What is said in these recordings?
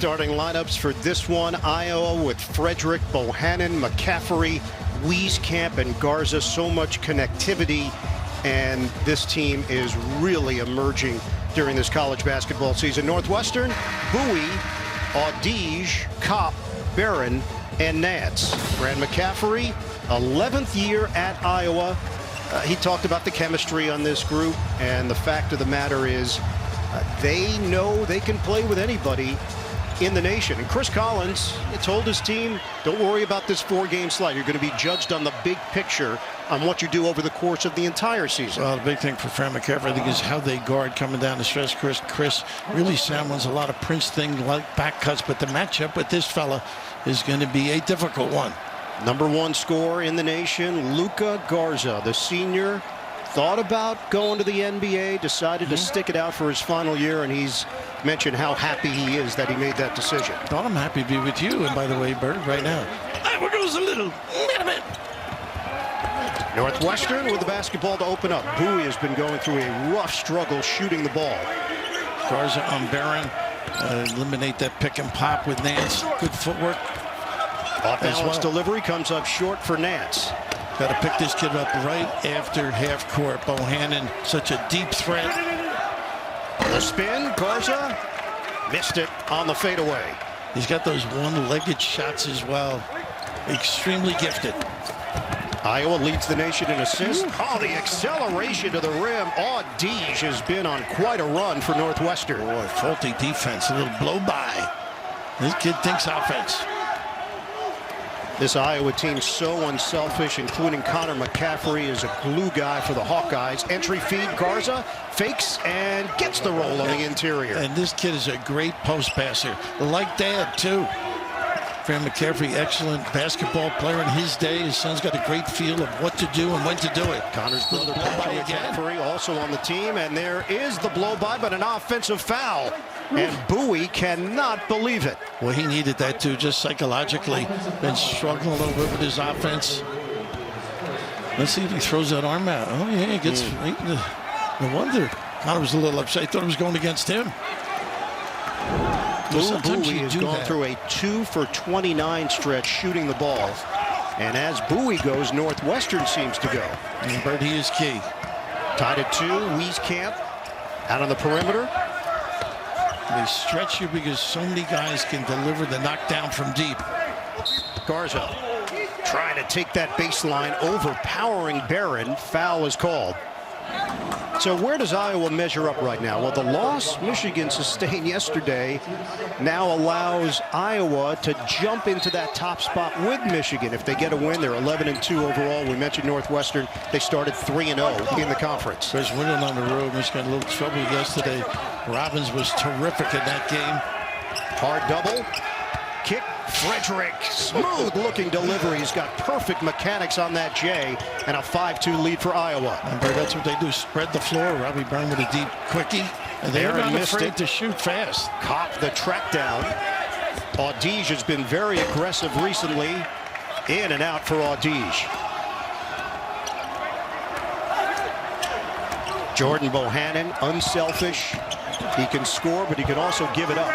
starting lineups for this one. Iowa with Frederick, Bohannon, McCaffrey, Wieskamp, and Garza. So much connectivity, and this team is really emerging during this college basketball season. Northwestern, Bowie, Hawkeyes, Kopp, Barron, and Nance. Brad McCaffrey, 11th year at Iowa. He talked about the chemistry on this group, and the fact of the matter is they know they can play with anybody in the nation. And Chris Collins told his team, don't worry about this 4-game slide. You're going to be judged on the big picture on what you do over the course of the entire season. Well, the big thing for Fran McCaffrey, I think, is how they guard coming down the stretch. Chris really sounds a lot of Prince thing like back cuts, but the matchup with this fella is going to be a difficult one. #1 scorer in the nation, Luka Garza, the senior, thought about going to the NBA, decided to stick it out for his final year, and he's mentioned how happy he is that he made that decision. Thought I'm happy to be with you, and by the way, Bird, right now. There goes a little bit. Northwestern with the basketball to open up. Bowie has been going through a rough struggle shooting the ball. Garza on Barron. Eliminate that pick and pop with Nance. Good footwork. Off-balance delivery comes up short for Nance. Got to pick this kid up right after half court. Bohannon, such a deep threat. The spin, Garza missed it on the fadeaway. He's got those one-legged shots as well. Extremely gifted. Iowa leads the nation in assists. Oh, the acceleration to the rim. Hawkeyes has been on quite a run for Northwestern. Boy, faulty defense, a little blow-by. This kid thinks offense. This Iowa team so unselfish, including Connor McCaffrey is a glue guy for the Hawkeyes. Entry feed, Garza fakes and gets the roll on the interior. And this kid is a great post passer, like Dad too. Fran McCaffrey, excellent basketball player in his day. His son's got a great feel of what to do and when to do it. Connor's brother, McCaffrey, also on the team, and there is the blow-by, but an offensive foul. And Bowie cannot believe it. Well, he needed that too, just psychologically. Been struggling a little bit with his offense. Let's see if he throws that arm out. Oh, yeah, he gets. No wonder. Connor was a little upset. He thought it was going against him. Bowie has gone through a 2 for 29 stretch shooting the ball. And as Bowie goes, Northwestern seems to go. And Bird, he is key. Tied at 2, Wieskamp out on the perimeter. They stretch you because so many guys can deliver the knockdown from deep. Garza trying to take that baseline, overpowering Barron. Foul is called. So where does Iowa measure up right now? Well, the loss Michigan sustained yesterday now allows Iowa to jump into that top spot with Michigan. If they get a win, they're 11-2 overall. We mentioned Northwestern. They started 3-0 in the conference. There's winning on the road. Michigan a little trouble yesterday. Robbins was terrific in that game. Hard double. Kick. Frederick, smooth looking delivery. He's got perfect mechanics on that J, and a 5-2 lead for Iowa. And that's what they do, spread the floor. Robbie Brown with a deep quickie, and they're not afraid to shoot fast. Kopp the track down. Hawkeyes has been very aggressive recently. In and out for Hawkeyes. Jordan Bohannon, unselfish. He can score, but he can also give it up.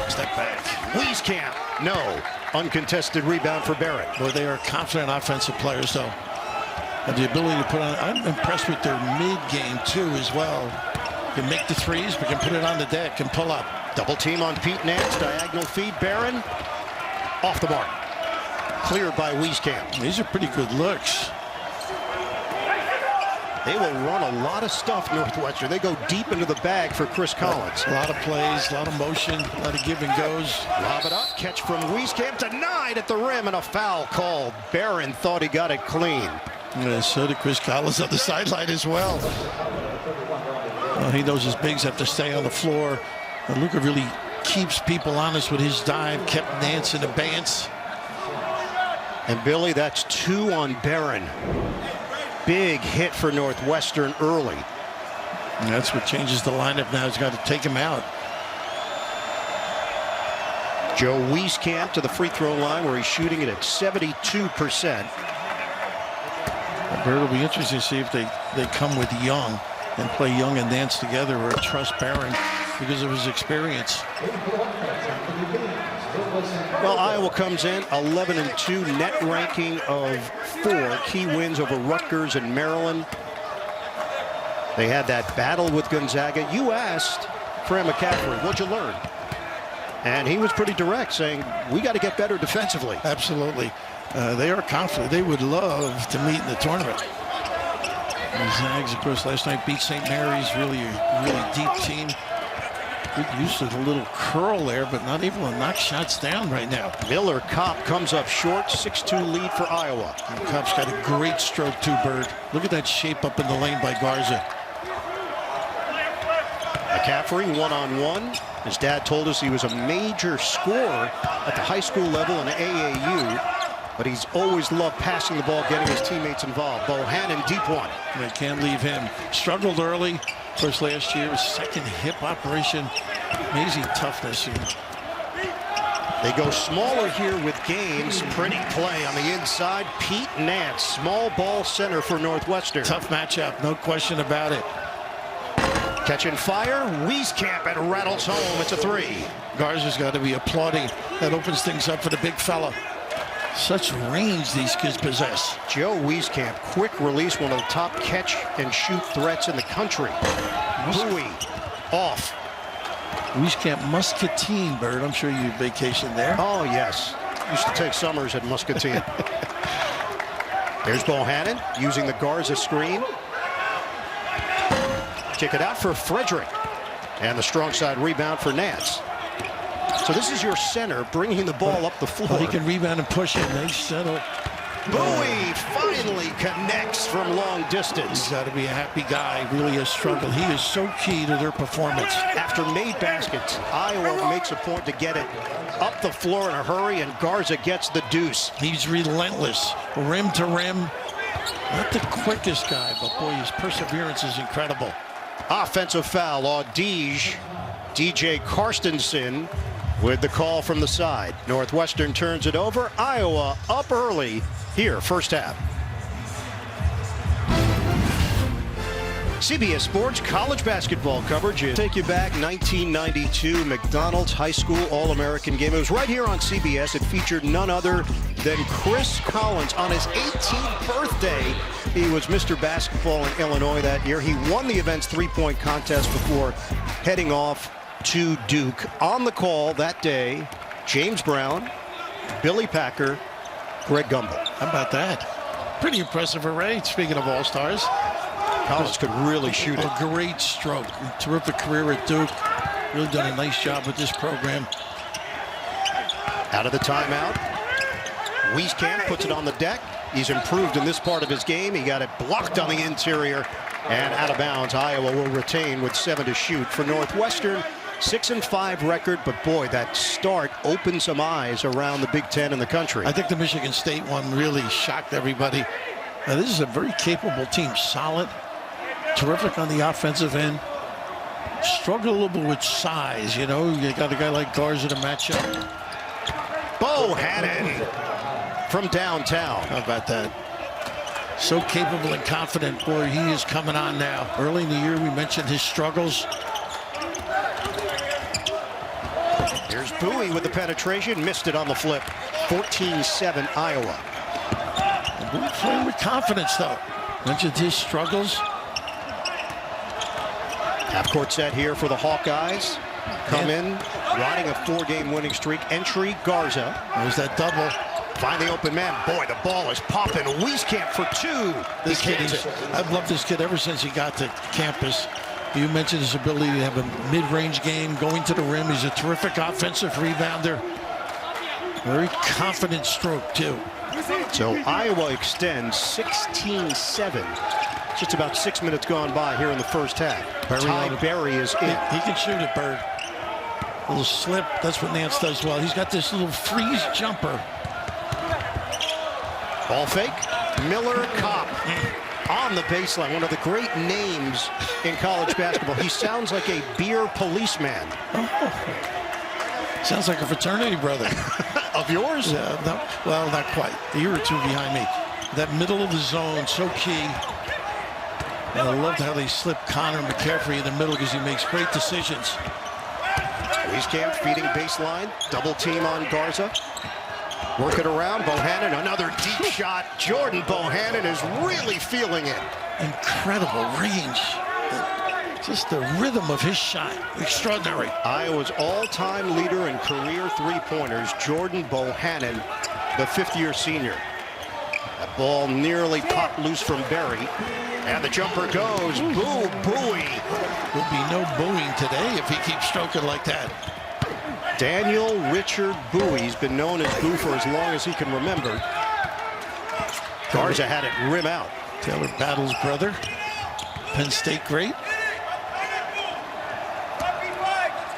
Step back. Wieskamp, no. Uncontested rebound for Barrett. Well, they are confident offensive players, though. And the ability to put on, I'm impressed with their mid-game, too, as well. Can make the threes, but can put it on the deck and pull up. Double team on Pete Nance, diagonal feed, Barron. Off the mark. Cleared by Wieskamp. These are pretty good looks. They will run a lot of stuff, Northwestern. They go deep into the bag for Chris Collins. A lot of plays, a lot of motion, a lot of give and goes. Lob it up, catch from Wieskamp, denied at the rim, and a foul called. Barron thought he got it clean. Yeah, so did Chris Collins on the sideline as well. Well, he knows his bigs have to stay on the floor. And Luka really keeps people honest with his dive, kept Nance in abeyance. And Billy, that's 2 on Barron. Big hit for Northwestern early. And that's what changes the lineup now. He's got to take him out. Joe Wieskamp to the free throw line where he's shooting it at 72%. Bird will be interesting to see if they come with Young and play Young and Nance together or trust Barron because of his experience. Well, Iowa comes in 11-2, net ranking of 4, key wins over Rutgers and Maryland. They had that battle with Gonzaga. You asked Fran McCaffrey, what'd you learn? And he was pretty direct, saying, we got to get better defensively. Absolutely. They are confident. They would love to meet in the tournament. The Zags, of course, last night beat St. Mary's, really deep team. Good use of the little curl there, but not able to knock shots down right now. Miller Kopp comes up short, 6-2 lead for Iowa. And Kopp's got a great stroke too, Bird. Look at that shape up in the lane by Garza. McCaffrey one-on-one. His dad told us he was a major scorer at the high school level in AAU, but he's always loved passing the ball, getting his teammates involved. Bohannon, deep one. They can't leave him. Struggled early. Of course, last year, second hip operation. Amazing toughness. They go smaller here with Gaines. Pretty play on the inside. Pete Nance, small ball center for Northwestern. Tough matchup, no question about it. Catching fire, Wieskamp, and rattles home. It's a 3. Garza's got to be applauding. That opens things up for the big fella. Such range these kids possess. Joe Wieskamp, quick release, one of the top catch and shoot threats in the country. Bowie off. Wieskamp Muscatine, Bird. I'm sure you vacationed there. Oh, yes. Used to take summers at Muscatine. There's Bohannon using the Garza screen. Kick it out for Frederick. And the strong side rebound for Nance. So this is your center bringing the ball up the floor. He can rebound and push it. Nice settle. Bowie finally connects from long distance. He's got to be a happy guy. Really has struggled. He is so key to their performance. After made baskets, Iowa makes a point to get it up the floor in a hurry, and Garza gets the deuce. He's relentless, rim to rim. Not the quickest guy, but boy, his perseverance is incredible. Offensive foul on DJ Karstensen with the call from the side. Northwestern turns it over. Iowa up early here, first half. CBS Sports college basketball coverage. Take you back 1992 McDonald's High School All-American game. It was right here on CBS. It featured none other than Chris Collins on his 18th birthday. He was Mr. Basketball in Illinois that year. He won the event's three-point contest before heading off to Duke. On the call that day, James Brown, Billy Packer, Greg Gumbel. How about that? Pretty impressive array, speaking of all-stars. Collins could really shoot it. A great stroke. Terrific career at Duke. Really done a nice job with this program. Out of the timeout. Wieskamp puts it on the deck. He's improved in this part of his game. He got it blocked on the interior and out of bounds. Iowa will retain with 7 to shoot. For Northwestern, 6-5 record, but boy, that start opened some eyes around the Big Ten and the country. I think the Michigan State one really shocked everybody. Now, this is a very capable team. Solid, terrific on the offensive end. Struggle a little bit with size, you know. You got a guy like Garza to match up. Bohannon from downtown. How about that? So capable and confident. Boy, he is coming on now. Early in the year, we mentioned his struggles. Here's Bowie with the penetration. Missed it on the flip. 14-7 Iowa. Bowie playing with confidence, though. Mentioned his struggles. Half-court set here for the Hawkeyes. Come in, riding a 4-game winning streak. Entry, Garza. There's that double. Find the open man. Boy, the ball is popping. Wieskamp for 2. This kid is, I've loved this kid ever since he got to campus. You mentioned his ability to have a mid-range game, going to the rim. He's a terrific offensive rebounder. Very confident stroke, too. So Iowa extends 16-7. Just about 6 minutes gone by here in the first half. Ty Berry is in. He can shoot it, Bird. A little slip. That's what Nance does well. He's got this little freeze jumper. Ball fake. Miller Kopp on the baseline. One of the great names in college basketball. He sounds like a beer policeman. Oh. Sounds like a fraternity brother. Of yours? Yeah, no, well, not quite. A year or two behind me. That middle of the zone, so key. And I loved how they slipped Connor McCaffrey in the middle because he makes great decisions. Wieskamp feeding baseline. Double team on Garza. Work it around. Bohannon, another deep shot. Jordan Bohannon is really feeling it. Incredible range. Just the rhythm of his shot. Extraordinary. Iowa's all-time leader in career three-pointers, Jordan Bohannon, the fifth-year senior. That ball nearly popped loose from Berry. And the jumper goes. Boo, Bowie. There'll be no booing today if he keeps stroking like that. Daniel Richard Bowie's been known as Boo for as long as he can remember. Garza had it rim out. Taylor Battle's brother. Penn State great.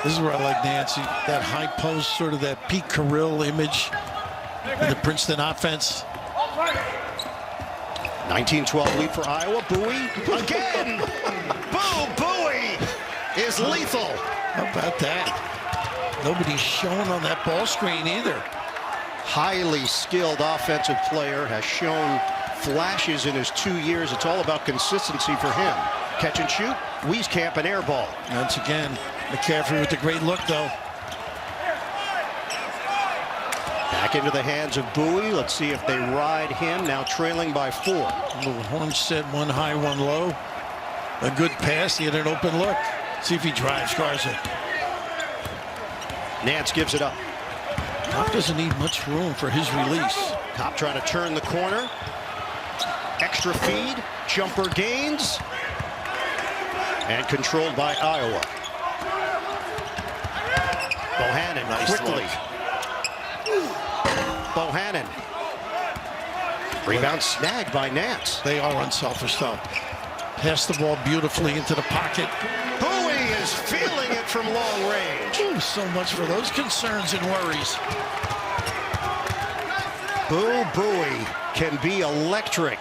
This is where I like Nancy. That high post, sort of that Pete Carrill image in the Princeton offense. 19-12 lead for Iowa. Bowie again. Boo, Bowie is lethal. How about that? Nobody's shown on that ball screen either. Highly skilled offensive player, has shown flashes in his 2 years. It's all about consistency for him. Catch and shoot. Wieskamp an air ball. Once again, McCaffrey with the great look, though. Back into the hands of Bowie. Let's see if they ride him. Now trailing by 4. A little Hornstead, one high, one low. A good pass. He had an open look. See if he drives Garza. Nance gives it up. Kopp doesn't need much room for his release. Kopp trying to turn the corner. Extra feed. Jumper gains. And controlled by Iowa. Bohannon Nice quickly. look. Bohannon. Rebound snagged by Nance. They are unselfish, though. Pass the ball beautifully into the pocket. Bowie is feeling it from long range. Ooh, so much for those concerns and worries. Boo Bowie can be electric.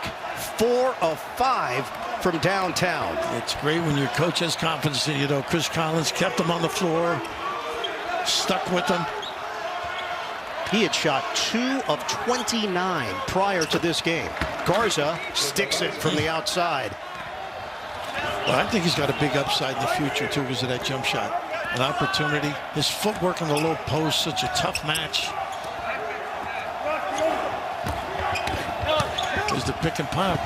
4 of 5 from downtown. It's great when your coach has confidence in you, though. Chris Collins kept him on the floor, stuck with him. He had shot 2 of 29 prior to this game. Garza sticks it from the outside. Well, I think he's got a big upside in the future, too, because of that jump shot. An opportunity. His footwork on the low post, such a tough match. There's the pick and pop.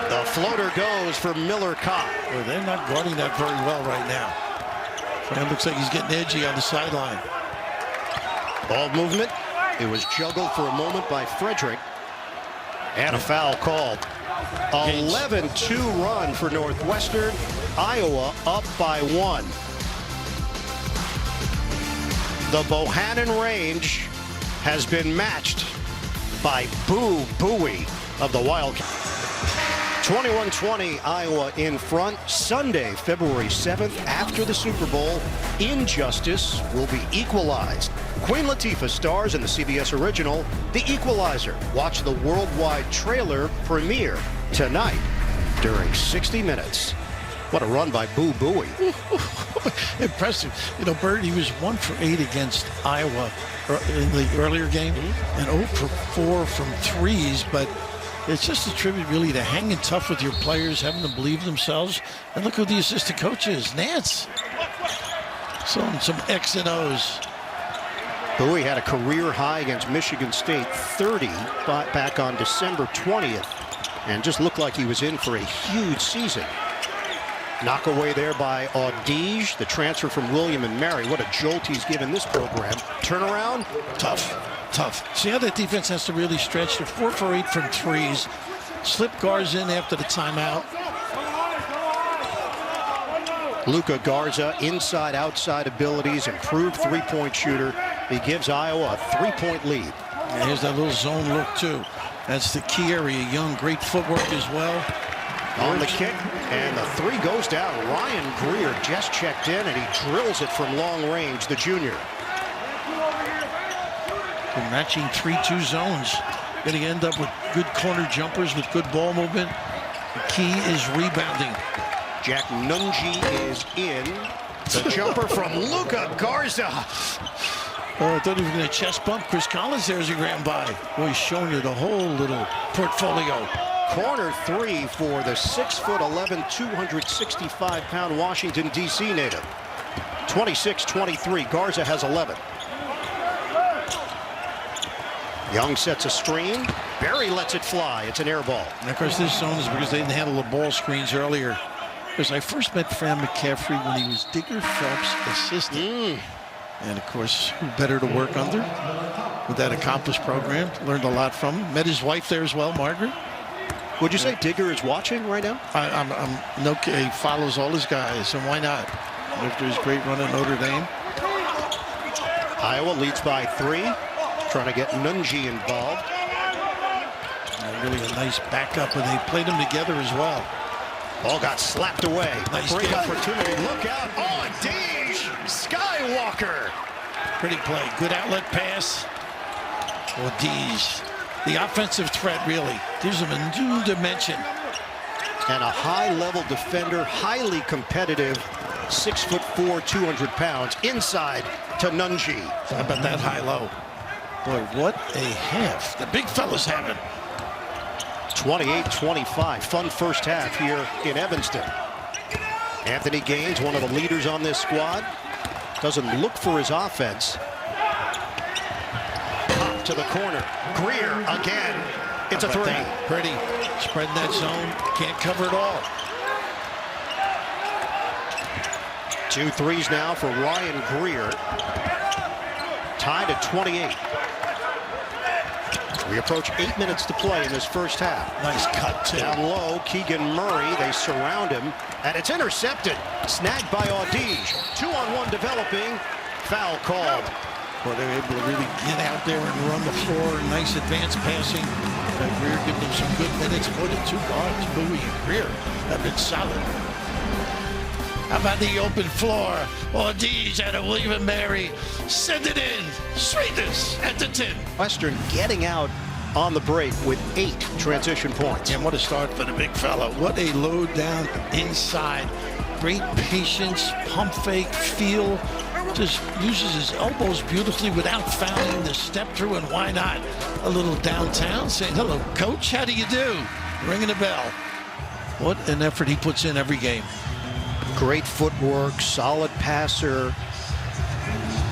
The floater goes for Miller Kopp. Well, they're not guarding that very well right now. It looks like he's getting edgy on the sideline. Ball movement. It was juggled for a moment by Frederick. And a foul called. 11-2 run for Northwestern. Iowa up by 1. The Bohannon range has been matched by Boo Bowie of the Wildcats. 21-20, Iowa in front. Sunday, February 7th, after the Super Bowl, injustice will be equalized. Queen Latifah stars in the CBS original, The Equalizer. Watch the worldwide trailer premiere tonight during 60 Minutes. What a run by Boo Bowie. Impressive. You know, Bert, he was 1 for 8 against Iowa in the earlier game, and 0 for 4 from threes, but it's just a tribute really to hanging tough with your players, having them believe themselves. And look who the assistant coach is, Nance. Some X and O's. Bowie had a career high against Michigan State, 30 back on December 20th, and just looked like he was in for a huge season. Knock away there by Audige, the transfer from William and Mary. What a jolt he's given this program. Turnaround, tough. See how that defense has to really stretch. They're 4 for 8 from threes. Slip Garza in after the timeout. Luka Garza, inside-outside abilities, improved three-point shooter. He gives Iowa a 3-point lead. And here's that little zone look, too. That's the key area. Young, great footwork as well. On the kick, and the 3 goes down. Ryan Greer just checked in, and he drills it from long range, the junior. We're matching 3-2 zones. Going to end up with good corner jumpers with good ball movement. The key is rebounding. Jack Nunji is in. The jumper from Luka Garza. Oh, I thought he was going to chest bump Chris Collins there as he ran by. Boy, he's showing you the whole little portfolio. Corner 3 for the 6'11", 265-pound Washington, D.C. native. 26-23. Garza has 11. Young sets a screen. Barry lets it fly. It's an air ball. And of course, this zone is because they didn't handle the ball screens earlier. Because I first met Fran McCaffrey when he was Digger Phelps' assistant. And of course, who better to work under with that accomplished program? Learned a lot from him. Met his wife there as well, Margaret. Would you say Digger is watching right now? He follows all his guys, and why not? After his great run at Notre Dame. Iowa leads by 3. Trying to get Nunji involved. And really a nice backup, and they played them together as well. Ball got slapped away. Nice Great game. opportunity. Look out. Oh, a Deej Skywalker. Pretty play. Good outlet pass. Oh, Deej. The offensive threat really gives them a new dimension. And a high-level defender, highly competitive, 6'4", 200 pounds, inside to Nunji. How about that high-low? Boy, what a half the big fella's having. 28-25. Fun first half here in Evanston. Anthony Gaines, one of the leaders on this squad, doesn't look for his offense. Pop to the corner. Greer again. It's a 3. Pretty. Spreading that zone. Can't cover it all. 2 threes now for Ryan Greer. Tied at 28. We approach 8 minutes to play in this first half. Nice cut, too. Down low, Keegan Murray. They surround him, and it's intercepted. Snagged by Audige. 2-on-1 developing. Foul called. Well, they were able to really get out there and run the floor. Nice advanced passing. Greer giving them some good minutes. More than 2 guards. Bowie and Greer have been solid. How about the open floor? Audige out of William & Mary. Send it in. Sweetness at the 10. Western getting out on the break with 8 transition points. And what a start for the big fella. What a load down inside. Great patience, pump fake, feel. Just uses his elbows beautifully without fouling the step through, and why not? A little downtown saying, hello, coach, how do you do? Ringing the bell. What an effort he puts in every game. Great footwork, solid passer.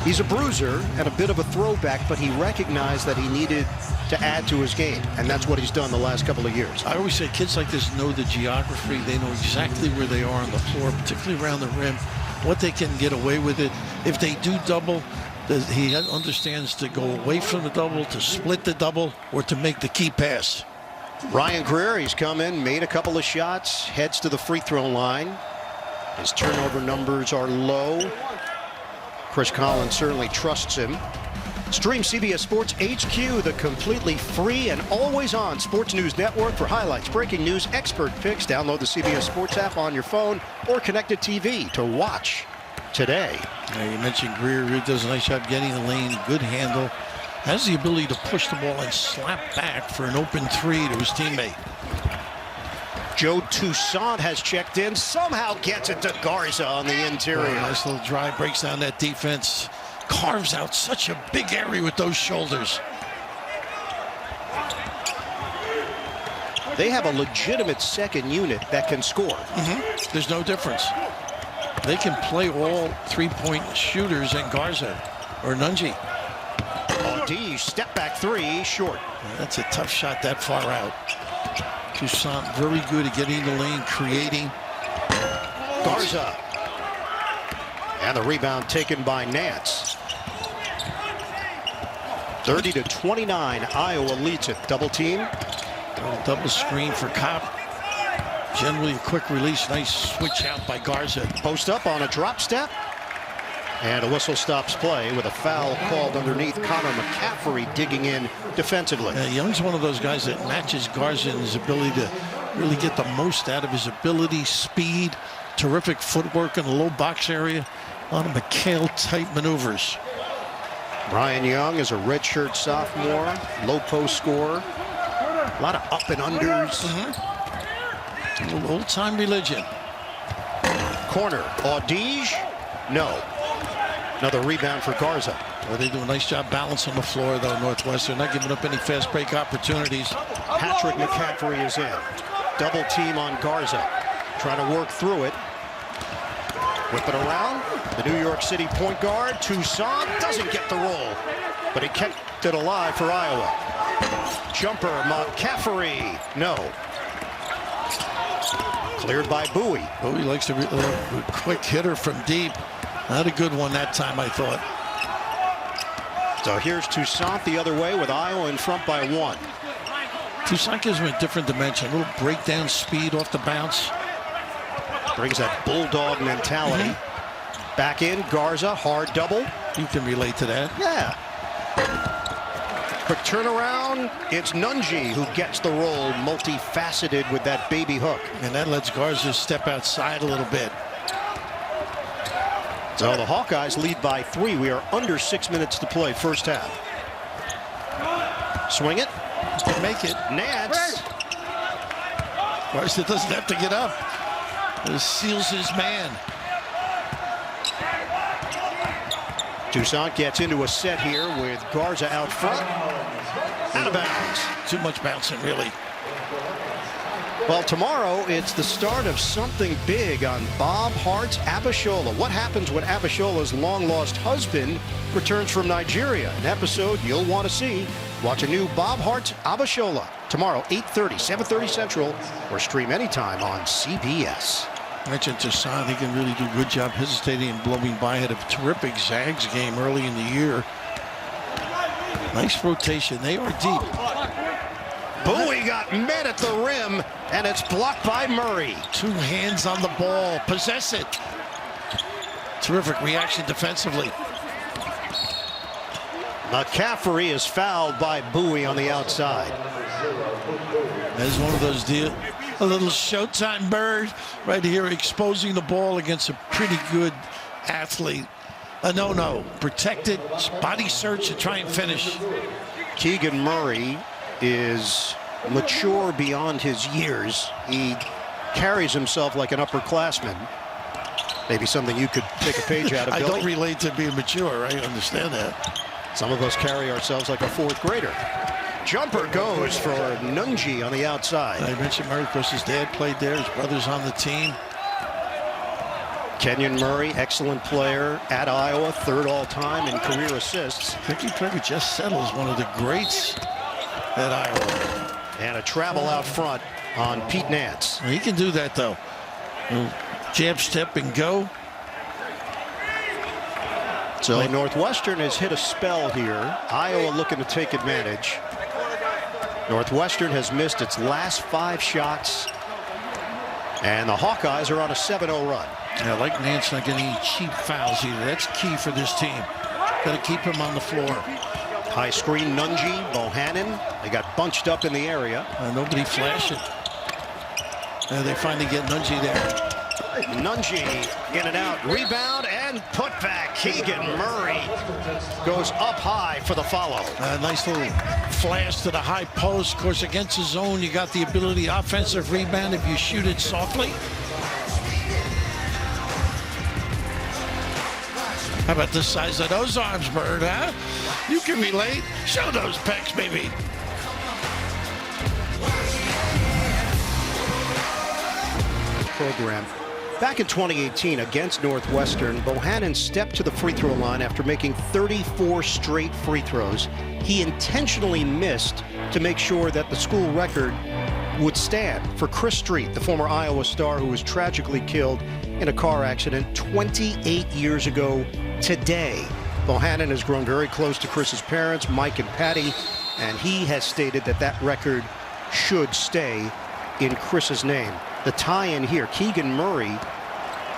He's a bruiser and a bit of a throwback, but he recognized that he needed to add to his game, and that's what he's done the last couple of years. I always say kids like this know the geography. They know exactly where they are on the floor, particularly around the rim, what they can get away with it. If they do double, he understands to go away from the double, to split the double, or to make the key pass. Ryan Greer, he's come in, made a couple of shots, heads to the free throw line. His turnover numbers are low. Chris Collins certainly trusts him. Stream CBS Sports HQ, the completely free and always on sports news network for highlights, breaking news, expert picks. Download the CBS Sports app on your phone or connected TV to watch today. Now you mentioned Greer. He does a nice job getting the lane, good handle. Has the ability to push the ball and slap back for an open 3 to his teammate. Joe Toussaint has checked in, somehow gets it to Garza on the interior. Nice little drive, breaks down that defense, carves out such a big area with those shoulders. They have a legitimate second unit that can score. There's no difference. They can play all 3-point shooters in Garza or Nunji. Audige, step back 3, short. That's a tough shot that far out. Toussaint very good at getting the lane, creating. Garza. And the rebound taken by Nance. 30-29, Iowa leads it. Double team. Double screen for Kopp. Generally a quick release, nice switch out by Garza. Post up on a drop step. And a whistle stops play with a foul called underneath. Connor McCaffrey digging in defensively. Young's one of those guys that matches Garza in his ability to really get the most out of his ability, speed, terrific footwork in the low box area. A lot of McHale-type maneuvers. Ryan Young is a redshirt sophomore, low post scorer. A lot of up and unders. A little old-time religion. Corner, Audige, no. Another rebound for Garza. Well, they do a nice job balancing the floor, though, Northwestern. Not giving up any fast break opportunities. Patrick McCaffrey is in. Double team on Garza. Trying to work through it. Whip it around. The New York City point guard, Toussaint, doesn't get the roll, but he kept it alive for Iowa. Jumper, McCaffrey, no. Cleared by Bowie. Bowie likes a quick hitter from deep. Not a good one that time, I thought. So here's Toussaint the other way with Iowa in front by 1. Toussaint gives him a different dimension. A little breakdown speed off the bounce. Brings that bulldog mentality. Back in, Garza, hard double. You can relate to that. Yeah. Quick turnaround. It's Nunji who gets the roll, multifaceted with that baby hook. And that lets Garza step outside a little bit. So the Hawkeyes lead by 3. We are under 6 minutes to play, first half. Swing it. Can make it. Nance. Garza doesn't have to get up. This seals his man. Toussaint gets into a set here with Garza out front. Out of bounds. Too much bouncing, really. Well, tomorrow it's the start of something big on Bob Hart's Abishola. What happens when Abishola's long-lost husband returns from Nigeria? An episode you'll want to see. Watch a new Bob Hart's Abishola tomorrow, 8:30, 7:30 Central, or stream anytime on CBS. Mentioned Toussaint, he can really do a good job hesitating and blowing by. Had a terrific Zags game early in the year. Nice rotation. They are deep. Bowie got met at the rim, and it's blocked by Murray. 2 hands on the ball. Possess it. Terrific reaction defensively. McCaffrey is fouled by Bowie on the outside. That's one of those deals. A little Showtime bird right here, exposing the ball against a pretty good athlete. A no-no. Protect it, body search, and try and finish. Keegan Murray is mature beyond his years. He carries himself like an upperclassman. Maybe something you could take a page out of. I Billy. don't relate to being mature. I understand that. Some of us carry ourselves like a 4th grader. Jumper goes for Nunji on the outside. I mentioned Murray, of course, his dad played there. His brother's on the team. Kenyon Murray, excellent player at Iowa, 3rd all-time in career assists. Ricky Trevor just settles, one of the greats at Iowa. And a travel out front on Pete Nance. He can do that, though. Jab step and go. So Northwestern has hit a spell here. Iowa looking to take advantage. Northwestern has missed its last 5 shots. And the Hawkeyes are on a 7-0 run. Yeah, I like Nance not getting any cheap fouls either. That's key for this team. Got to keep him on the floor. High screen, Nunji, Bohannon. They got bunched up in the area. Nobody flashing. They finally get Nunji there. Nunji in and out. Rebound and put back. Keegan Murray goes up high for the follow. Nice little flash to the high post. Of course, against his zone, you got the ability, offensive rebound if you shoot it softly. How about the size of those arms, Bird, huh? You can relate. Show those pecs, baby. Program. Back in 2018 against Northwestern, Bohannon stepped to the free throw line after making 34 straight free throws. He intentionally missed to make sure that the school record would stand for Chris Street, the former Iowa star who was tragically killed in a car accident 28 years ago today. Bohannon has grown very close to Chris's parents, Mike and Patty, and he has stated that that record should stay in Chris's name. The tie-in here, Keegan Murray,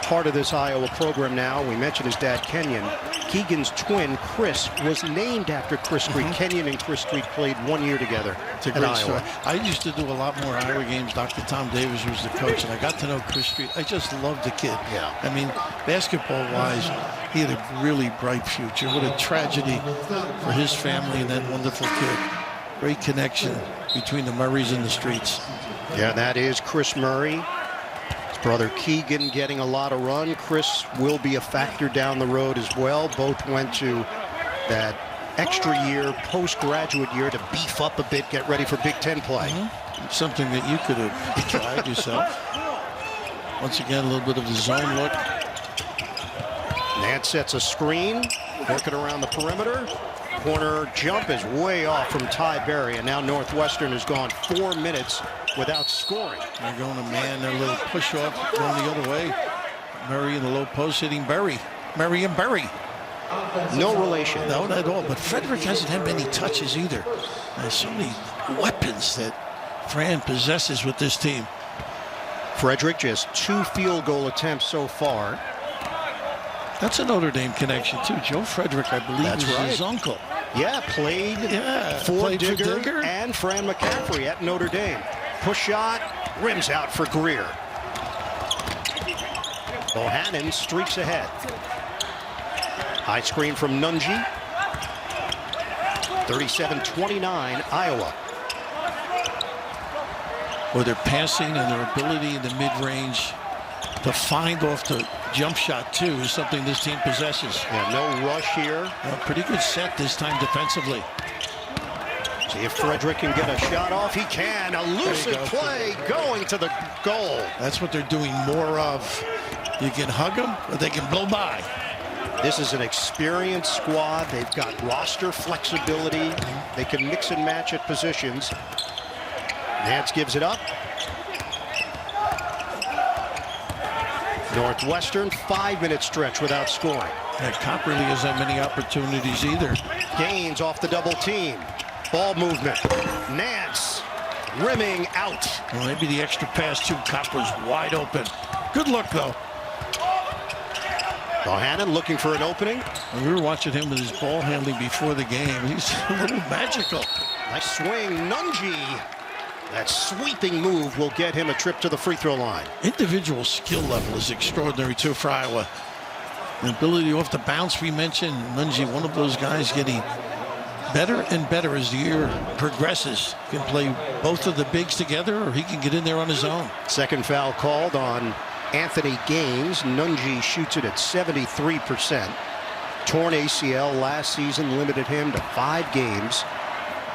part of this Iowa program now. We mentioned his dad, Kenyon. Keegan's twin, Chris, was named after Chris Street. Kenyon and Chris Street played 1 year together It's a great story. I used to do a lot more Iowa games. Dr. Tom Davis was the coach, and I got to know Chris Street. I just loved the kid. Yeah. I mean, basketball-wise, he had a really bright future. What a tragedy for his family and that wonderful kid. Great connection between the Murrays and the Streets. Yeah, that is Chris Murray. His brother Keegan getting a lot of run. Chris will be a factor down the road as well. Both went to that extra year, postgraduate year to beef up a bit, get ready for Big Ten play. Something that you could have tried yourself. Once again, a little bit of the zone look. Nance sets a screen, working around the perimeter. Corner jump is way off from Ty Berry, and now Northwestern has gone 4 minutes without scoring. They're going to man their little push off, going the other way. Murray in the low post hitting Berry. Murray and Berry. No relation. No, not at all. But Frederick hasn't had many touches either. There's so many weapons that Fran possesses with this team. Frederick just 2 field goal attempts so far. That's a Notre Dame connection too. Joe Frederick, I believe, That's is right. his uncle. Yeah, played for Digger and Fran McCaffrey at Notre Dame. Push shot, rims out for Greer. Bohannon streaks ahead. High screen from Nunji. 37-29, Iowa. Or their passing and their ability in the mid-range to find off the jump shot too is something this team possesses. Yeah, no rush here. Pretty good set this time defensively. See if Frederick can get a shot off. He can. Elusive play going to the goal. That's what they're doing more of. You can hug them or they can blow by. This is an experienced squad. They've got roster flexibility. They can mix and match at positions. Nance gives it up. Northwestern, 5-minute stretch without scoring. And Kopp really hasn't had many opportunities either. Gaines off the double team. Ball movement. Nance rimming out. Well, maybe the extra pass too. Kopp was wide open. Good look though. Bohannon looking for an opening. And we were watching him with his ball handling before the game. He's a little magical. Nice swing. Nunji. That sweeping move will get him a trip to the free throw line. Individual skill level is extraordinary too for Iowa. The ability off the bounce we mentioned. Nunji, one of those guys getting better and better as the year progresses. He can play both of the bigs together or he can get in there on his own. Second foul called on Anthony Gaines. Nunji shoots it at 73%. Torn ACL last season limited him to 5 games.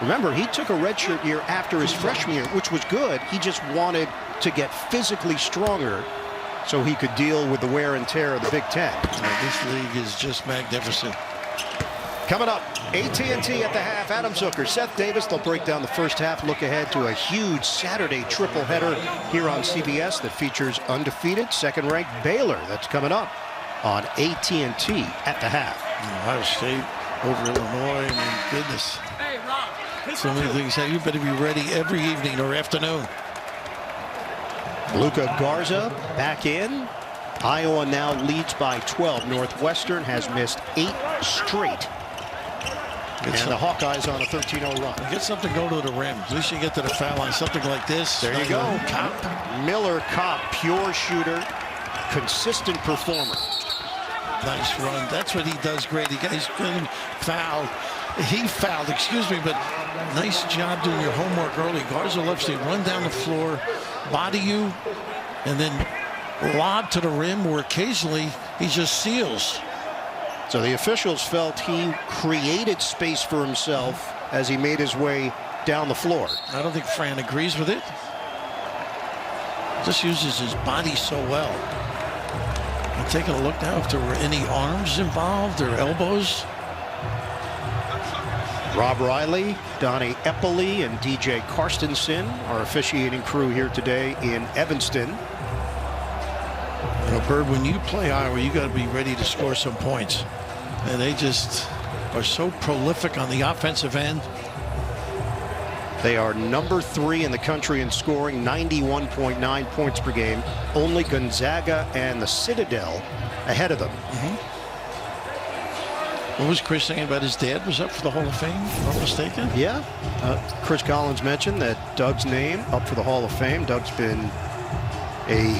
Remember, he took a redshirt year after his freshman year, which was good. He just wanted to get physically stronger so he could deal with the wear and tear of the Big Ten. This league is just magnificent. Coming up, AT&T at the half. Adam Zucker, Seth Davis. They'll break down the first half. Look ahead to a huge Saturday triple header here on CBS that features undefeated second-ranked Baylor. That's coming up on AT&T at the half. Ohio State over Illinois. I mean, goodness. So many things. You better be ready every evening or afternoon. Luka Garza back in. Iowa now leads by 12. Northwestern has missed 8 straight. And the Hawkeyes on a 13-0 run. Get something go to the rim. At least you get to the foul line. Something like this. There you go. Kopp. Miller Kopp, pure shooter, consistent performer. Nice run. That's what he does great. He's been fouled. He fouled, excuse me, but nice job doing your homework early. Garza loves to run down the floor, body you, and then lob to the rim, or occasionally he just seals. So the officials felt he created space for himself as he made his way down the floor. I don't think Fran agrees with it. Just uses his body so well. I'm taking a look now if there were any arms involved or elbows. Rob Riley, Donnie Eppley, and DJ Karstensen, our officiating crew here today in Evanston. You know, Bird, when you play Iowa, you got to be ready to score some points. And they just are so prolific on the offensive end. They are number 3 in the country in scoring, 91.9 points per game. Only Gonzaga and the Citadel ahead of them. What was Chris saying about his dad was up for the Hall of Fame, if I'm not mistaken? Yeah. Chris Collins mentioned that Doug's name up for the Hall of Fame. Doug's been a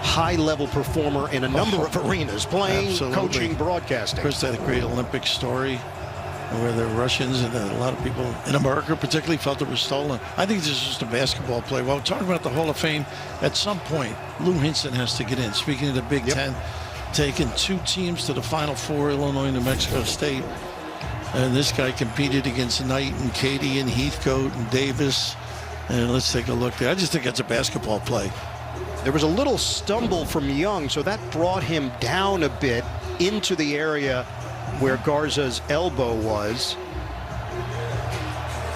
high-level performer in a number of arenas, playing, absolutely. coaching, broadcasting. Chris had a great Olympic story where the Russians and a lot of people in America particularly felt it was stolen. I think this is just a basketball play. Well, talking about the Hall of Fame, at some point, Lou Hinson has to get in. Speaking of the Big Ten, taking 2 teams to the Final Four, Illinois and New Mexico State. And this guy competed against Knight and Katie and Heathcote and Davis. And let's take a look there. I just think it's a basketball play. There was a little stumble from Young, so that brought him down a bit. into the area where Garza's elbow was.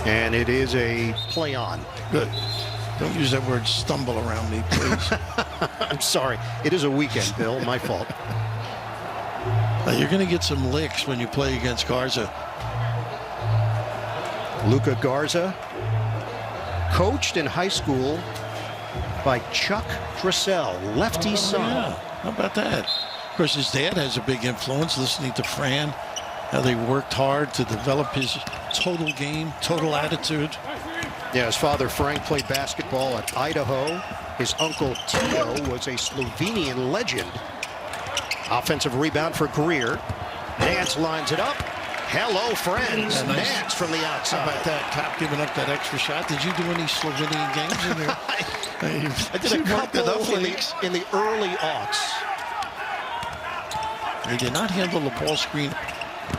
And it is a play on. Good. Don't use that word stumble around me, please. I'm sorry. It is a weekend, Bill. My fault. You're going to get some licks when you play against Garza. Luka Garza, coached in high school by Chuck Dressel, lefty son. Yeah. How about that? Of course, his dad has a big influence, listening to Fran, how they worked hard to develop his total game, total attitude. Yeah, his father Frank played basketball at Idaho. His uncle Tio was a Slovenian legend. Offensive rebound for Greer. Nance lines it up. Hello, friends. Yeah, nice. Nance from the outside. How about that? Cop giving up that extra shot. Did you do any Slovenian games in there? I did a couple in the early aughts. He did not handle the ball screen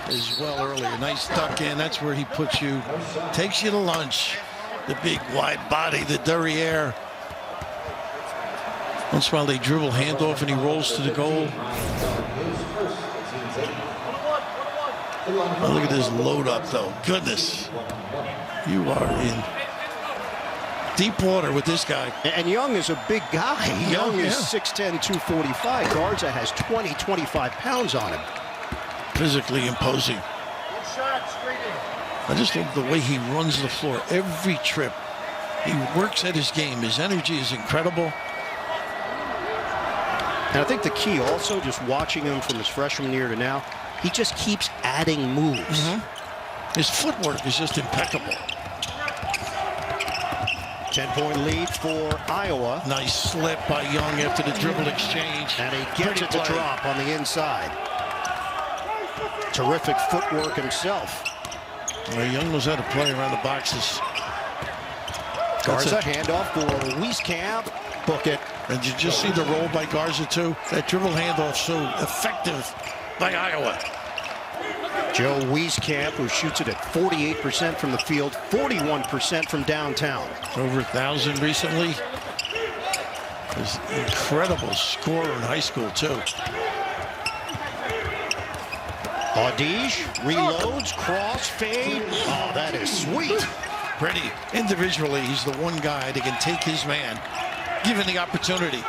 as well earlier. Nice duck in. That's where he puts you, takes you to lunch. The big wide body, the derriere. Once in a while they dribble handoff and he rolls to the goal. Oh, look at this load up though. Goodness. You are in deep water with this guy. And Young is a big guy. Young is yeah. 6'10", 245. Garza has 20, 25 pounds on him. Physically imposing. I just love the way he runs the floor every trip. He works at his game. His energy is incredible. And I think the key also, just watching him from his freshman year to now, he just keeps adding moves. His footwork is just impeccable. 10-point lead for Iowa. Nice slip by Young after the dribble exchange. And he gets it to drop on the inside. Terrific footwork himself. Well, Young knows how to play around the boxes. Garza, handoff for Wieskamp. Book it. And you just see the roll by Garza, too. That dribble handoff so effective by Iowa. Joe Wieskamp, who shoots it at 48% from the field, 41% from downtown. Over 1,000 recently. He's an incredible scorer in high school, too. Hawkeyes reloads, cross, fade. Oh, that is sweet. Pretty. Individually, he's the one guy that can take his man, given the opportunity.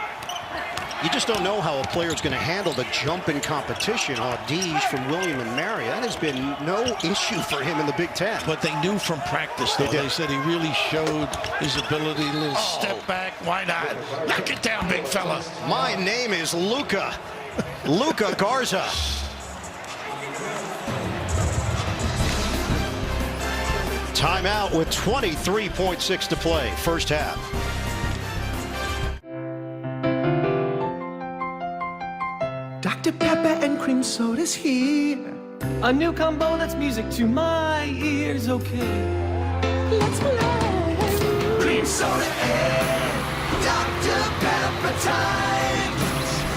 You just don't know how a player is going to handle the jump in competition. Hawkeyes from William and Mary. That has been no issue for him in the Big Ten. But they knew from practice, though. They said he really showed his ability. A little step back. Why not? Knock it down, big fella. My name is Luka. Luka Garza. Timeout with 23.6 to play, first half. Dr. Pepper and cream soda's here. A new combo that's music to my ears, okay. Let's play. Cream soda and Dr. Pepper times.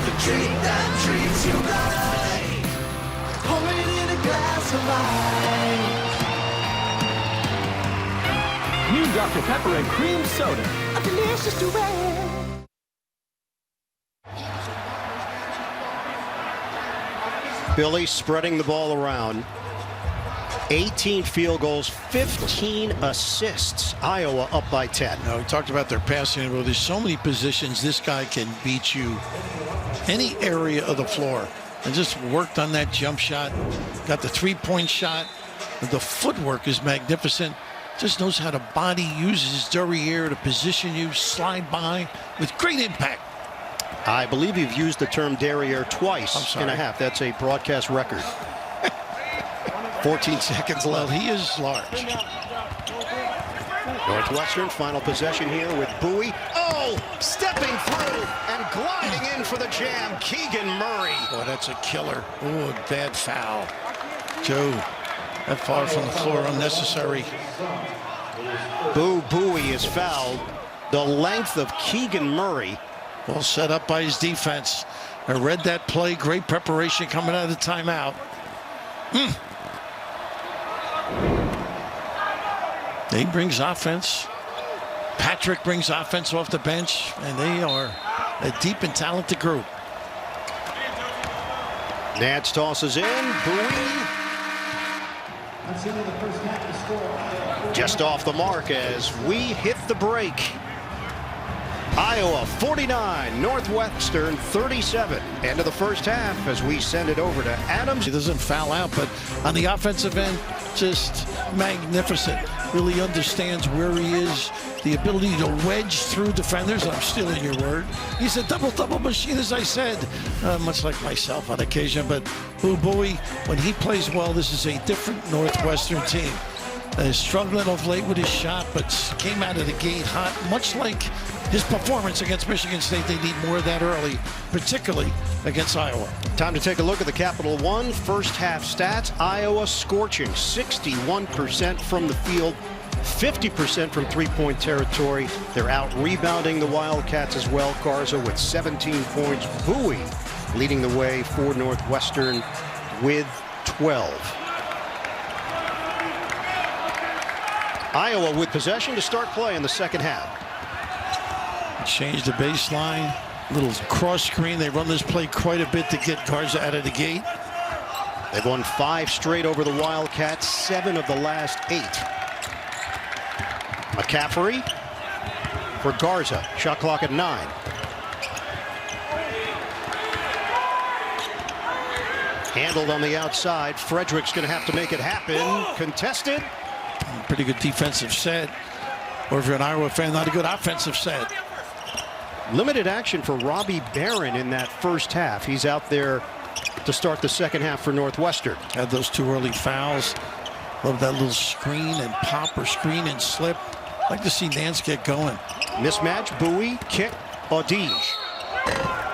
The treat that treats you right. Pour it in a glass of wine. New Dr. Pepper and cream soda. A delicious duet. Billy spreading the ball around. 18 field goals, 15 assists. Iowa up by 10. Now, we talked about their passing. Well, there's so many positions this guy can beat you any area of the floor. And just worked on that jump shot. Got the three-point shot. The footwork is magnificent. Just knows how to body, uses his derriere to position you, slide by with great impact. I believe you've used the term derriere twice and a half. That's a broadcast record. 14 seconds Well, left. he is large. Northwestern, final possession here with Bowie. Oh, stepping through and gliding in for the jam, Keegan Murray. Oh, that's a killer. Oh, bad foul. Joe, that far from the floor, unnecessary. Bowie is fouled. The length of Keegan Murray. Well set up by his defense. I read that play. Great preparation coming out of the timeout. He brings offense. Patrick brings offense off the bench, and they are a deep and talented group. Nance tosses in. Bowie just off the mark as we hit the break. Iowa 49, Northwestern 37. End of the first half as we send it over to Adams. He doesn't foul out, but on the offensive end, just magnificent. Really understands where he is, the ability to wedge through defenders. I'm stealing your word. He's a double-double machine, as I said, much like myself on occasion. But Bowie, when he plays well, this is a different Northwestern team. Struggling of late with his shot, but came out of the gate hot, much like his performance against Michigan State. They need more of that early, particularly against Iowa. Time to take a look at the Capital One first half stats. Iowa scorching 61% from the field, 50% from three-point territory. They're out rebounding the Wildcats as well. Garza with 17 points. Bowie leading the way for Northwestern with 12. Iowa with possession to start play in the second half. Change the baseline, little cross screen. They run this play quite a bit to get Garza out of the gate. They've won 5 straight over the Wildcats, 7 of the last 8. McCaffrey for Garza. Shot clock at 9. Handled on the outside. Frederick's going to have to make it happen. Contested. Pretty good defensive set. Or if you're an Iowa fan, not a good offensive set. Limited action for Robbie Barron in that first half. He's out there to start the second half for Northwestern. Had those 2 early fouls. Love that little screen and pop or screen and slip. Like to see Nance get going. Mismatch, Bowie, kick, Hawkeyes.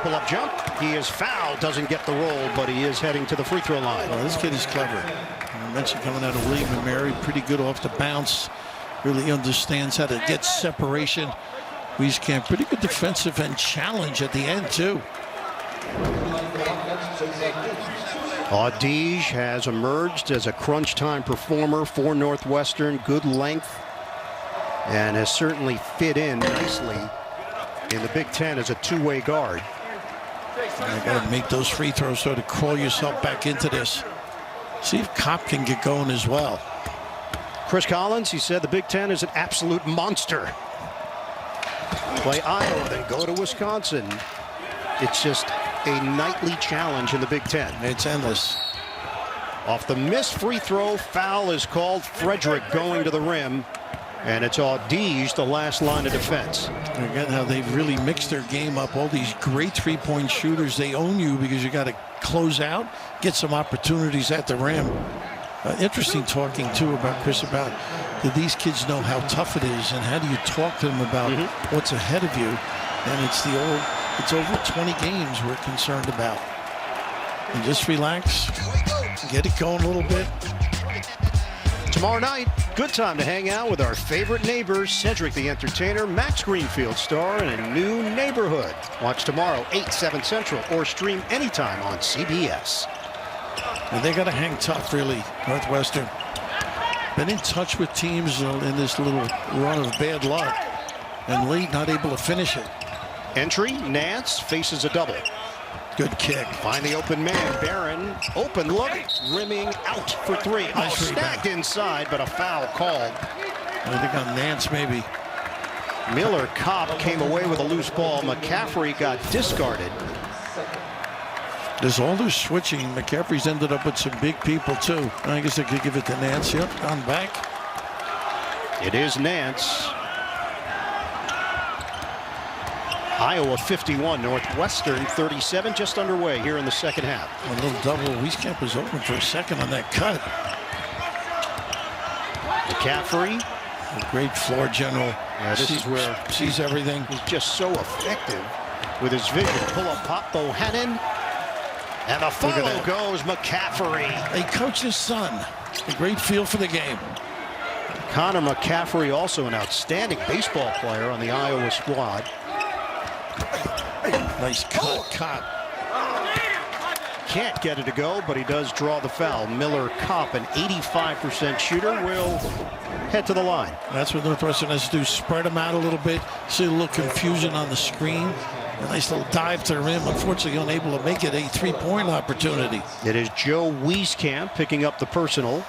Pull-up jump. He is fouled. Doesn't get the roll, but he is heading to the free throw line. Well, this kid is clever. I mentioned coming out of William & Mary. Pretty good off the bounce. Really understands how to get separation. Wieskamp, pretty good defensive and challenge at the end, too. Hawkeyes has emerged as a crunch time performer for Northwestern. Good length and has certainly fit in nicely in the Big Ten as a two-way guard. You got to make those free throws so to crawl yourself back into this. See if Kopp can get going as well. Chris Collins, he said the Big Ten is an absolute monster. Play Iowa, then go to Wisconsin. It's just a nightly challenge in the Big Ten. It's endless. Off the missed free throw, foul is called. Frederick going to the rim. And it's Hawkeyes, the last line of defense. Again, how they've really mixed their game up. All these great three-point shooters, they own you because you got to close out, get some opportunities at the rim. Interesting talking, too, about Chris, about do these kids know how tough it is and how do you talk to them about what's ahead of you? And it's over 20 games we're concerned about. And just relax, get it going a little bit. Tomorrow night, good time to hang out with our favorite neighbors, Cedric the Entertainer, Max Greenfield star in a new neighborhood. Watch tomorrow, 8, 7 Central, or stream anytime on CBS. And they got to hang tough, really, Northwestern. Been in touch with teams in this little run of bad luck, and late not able to finish it. Entry, Nance faces a double. Good kick. Find the open man, Barron. Open look, rimming out for 3. Nice snagged inside, but a foul called. I think on Nance, maybe. Miller Kopp came away with a loose ball. McCaffrey got discarded. There's all this switching. McCaffrey's ended up with some big people, too. I guess I could give it to Nance. Yep, gone back. It is Nance. Iowa 51, Northwestern 37, just underway here in the second half. A little double. Wieskamp was open for a second on that cut. McCaffrey. A great floor general. Yeah, this is where sees everything. He's just so effective with his vision. Pull up pop, Bohannon. And the follow goes McCaffrey. A coach's son. A great feel for the game. Connor McCaffrey, also an outstanding baseball player on the Iowa squad. Nice cut. Can't get it to go, but he does draw the foul. Miller Kopp, an 85% shooter, will head to the line. That's what Northwestern has to do. Spread them out a little bit. See a little confusion on the screen. A nice little dive to the rim. Unfortunately, unable to make it a three-point opportunity. It is Joe Wieskamp picking up the personal.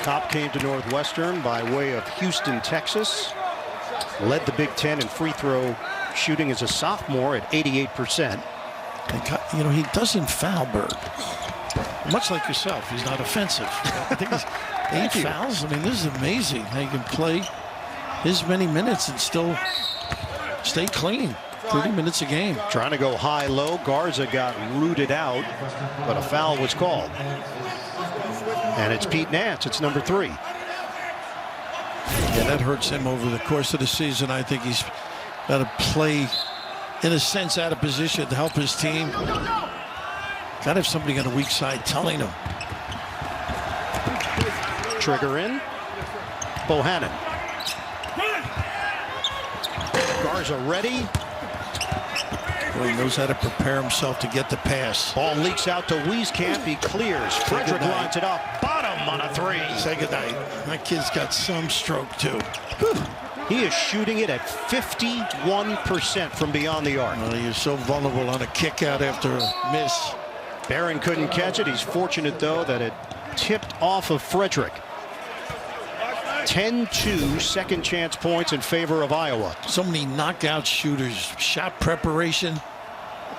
Kopp came to Northwestern by way of Houston, Texas. Led the Big Ten in free throw shooting as a sophomore at 88%. And, you know, he doesn't foul, Berg. Much like yourself, he's not offensive. I think he's 8 fouls. I mean, this is amazing how you can play his many minutes and still stay clean. 30 minutes a game. Trying to go high-low. Garza got rooted out, but a foul was called. And it's Pete Nance. It's number 3. Yeah, that hurts him over the course of the season. I think he's got to play, in a sense, out of position to help his team. Got to have somebody on the weak side telling him. Trigger in. Bohannon. Garza ready. Well, he knows how to prepare himself to get the pass. Ball leaks out to Wieskamp. He clears. Frederick lines it up. Bottom on a 3. Say goodnight. That kid's got some stroke, too. He is shooting it at 51% from beyond the arc. Well, he is so vulnerable on a kick out after a miss. Barron couldn't catch it. He's fortunate, though, that it tipped off of Frederick. 10-2 second chance points in favor of Iowa. So many knockout shooters. Shot preparation.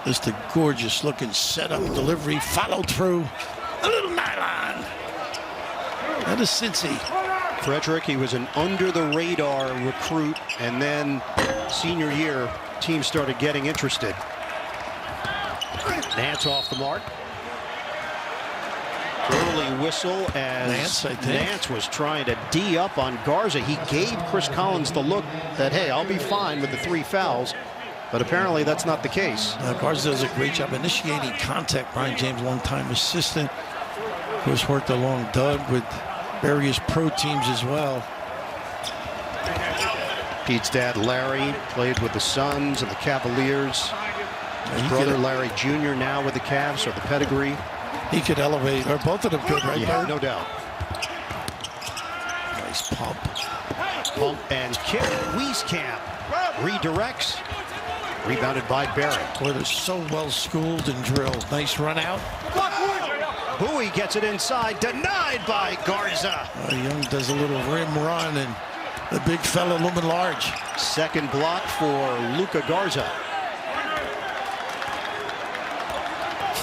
Just a gorgeous looking setup, delivery, follow through. A little nylon. That is Cincy. Frederick, he was an under-the-radar recruit, and then senior year, teams started getting interested. Nance off the mark. Early whistle as Nance was trying to D up on Garza. He gave Chris Collins the look that, hey, I'll be fine with the 3 fouls. But apparently that's not the case. Garza does a great job initiating contact. Brian James, longtime assistant, who has worked along Doug with various pro teams as well. Pete's dad, Larry, played with the Suns and the Cavaliers. His brother, Larry Jr., now with the Cavs, so the pedigree. He could elevate, or both of them could, right? Yeah, Bird? no doubt. Nice pump. Pump and kick. Wieskamp redirects. Rebounded by Barron. Boy, they're so well schooled and drilled. Nice run out. Bowie gets it inside. Denied by Garza. Young does a little rim run, and the big fella looming large. Second block for Luka Garza.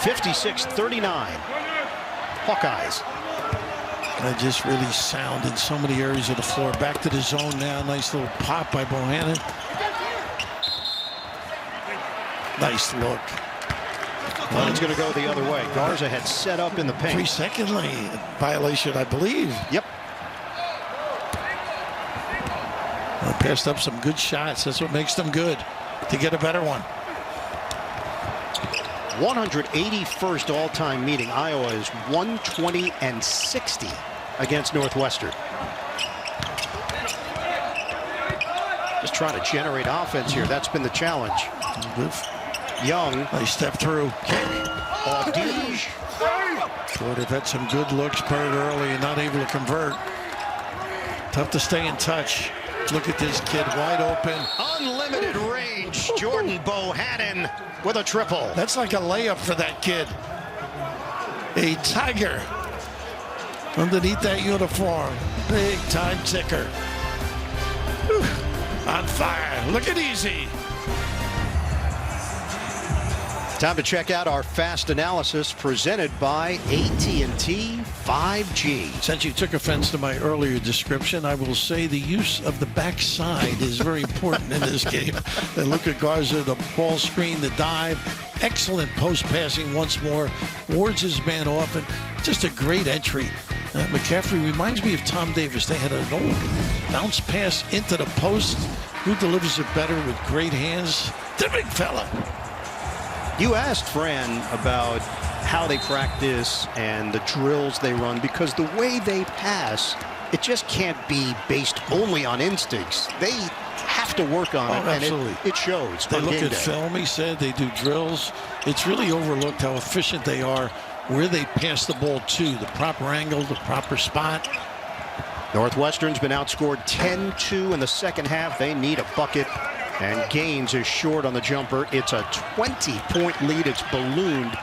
56-39. Hawkeyes. They're just really sound in so many areas of the floor. Back to the zone now. Nice little pop by Bohannon. Nice look. Well, it's going to go the other way. Garza had set up in the paint. 3-second lane violation, I believe. Yep. Well, passed up some good shots. That's what makes them good. To get a better one. 181st all-time meeting. Iowa is 120-60 against Northwestern. Just trying to generate offense here. That's been the challenge. Young. Nice step through. Kick. Hawkeyes. Boy, they've had some good looks Bird early and not able to convert. Tough to stay in touch. Look at this kid wide open. Unlimited range. Jordan Bohannon with a triple. That's like a layup for that kid. A tiger underneath that uniform. Big time ticker. Whew. On fire. Look at easy. Time to check out our fast analysis presented by AT&T 5G. Since you took offense to my earlier description, I will say the use of the backside is very important in this game. And look at Garza, the ball screen, the dive. Excellent post passing once more. Wards his man off, and just a great entry. McCaffrey reminds me of Tom Davis. They had an old bounce pass into the post. Who delivers it better with great hands? The big fella. You asked Fran about how they practice and the drills they run, because the way they pass, it just can't be based only on instincts. They have to work on it, absolutely. And it shows. They look at day. film, he said. They do drills. It's really overlooked how efficient they are, where they pass the ball to, the proper angle, the proper spot. Northwestern's been outscored 10-2 in the second half. They need a bucket And Gaines is short on the jumper. It's a 20-point lead. It's ballooned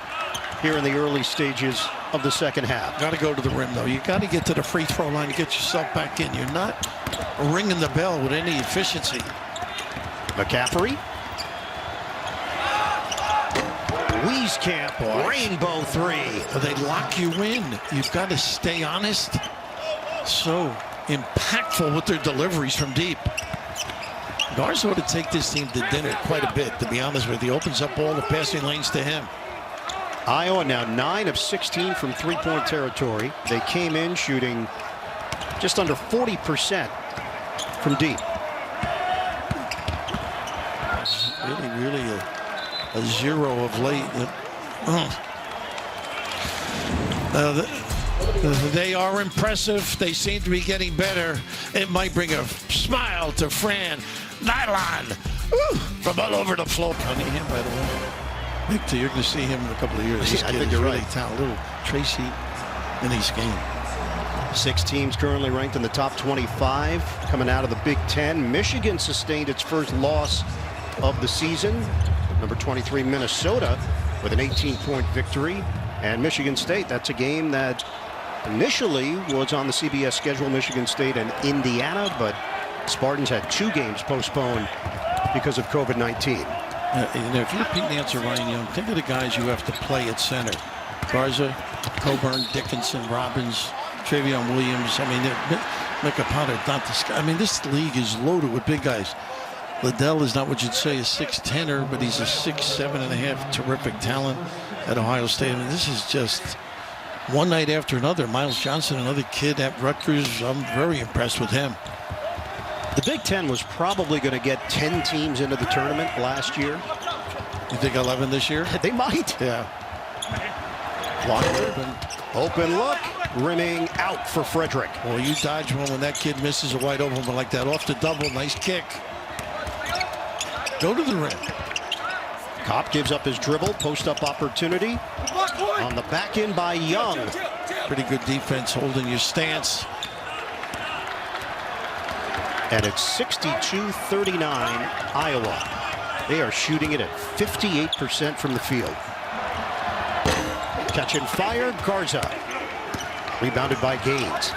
here in the early stages of the second half. Got to go to the rim, though. You got to get to the free throw line to get yourself back in. You're not ringing the bell with any efficiency. McCaffrey. Wieskamp, rainbow three. They lock you in. You've got to stay honest. So impactful with their deliveries from deep. Garza ought to take this team to dinner quite a bit, to be honest with you. Opens up all the passing lanes to him. Iowa now 9 of 16 from three-point territory. They came in shooting just under 40% from deep. Really a zero of late. They are impressive. They seem to be getting better. It might bring a smile to Fran Nylon from all over the floor. Funny him, by the way. Victor, you're going to see him in a couple of years. I think you're really right. Talented. Little Tracy in his game. 6 teams currently ranked in the top 25 coming out of the Big Ten. Michigan sustained its first loss of the season. Number 23 Minnesota with an 18-point victory. And Michigan State, that's a game that initially was on the CBS schedule, Michigan State and Indiana, but Spartans had 2 games postponed because of COVID-19. If you're Pete Nance or Ryan Young, think of the guys you have to play at center. Garza, Coburn, Dickinson, Robbins, Travion Williams. I mean, Micah Potter, not this guy. I mean, this league is loaded with big guys. Liddell is not what you'd say a 6'10"er, but he's a 6'7.5" terrific talent at Ohio State. I mean, this is just one night after another. Miles Johnson, another kid at Rutgers. I'm very impressed with him. The Big Ten was probably going to get 10 teams into the tournament last year. You think 11 this year? They might. Yeah. Open look, rimming out for Frederick. Well, you dodge one when that kid misses a wide open one like that. Off the double, nice kick. Go to the rim. Kopp gives up his dribble, post-up opportunity. On the back end by Young. Pretty good defense, holding your stance. And it's 62-39 Iowa. They are shooting it at 58% from the field. Catch and fire, Garza. Rebounded by Gaines.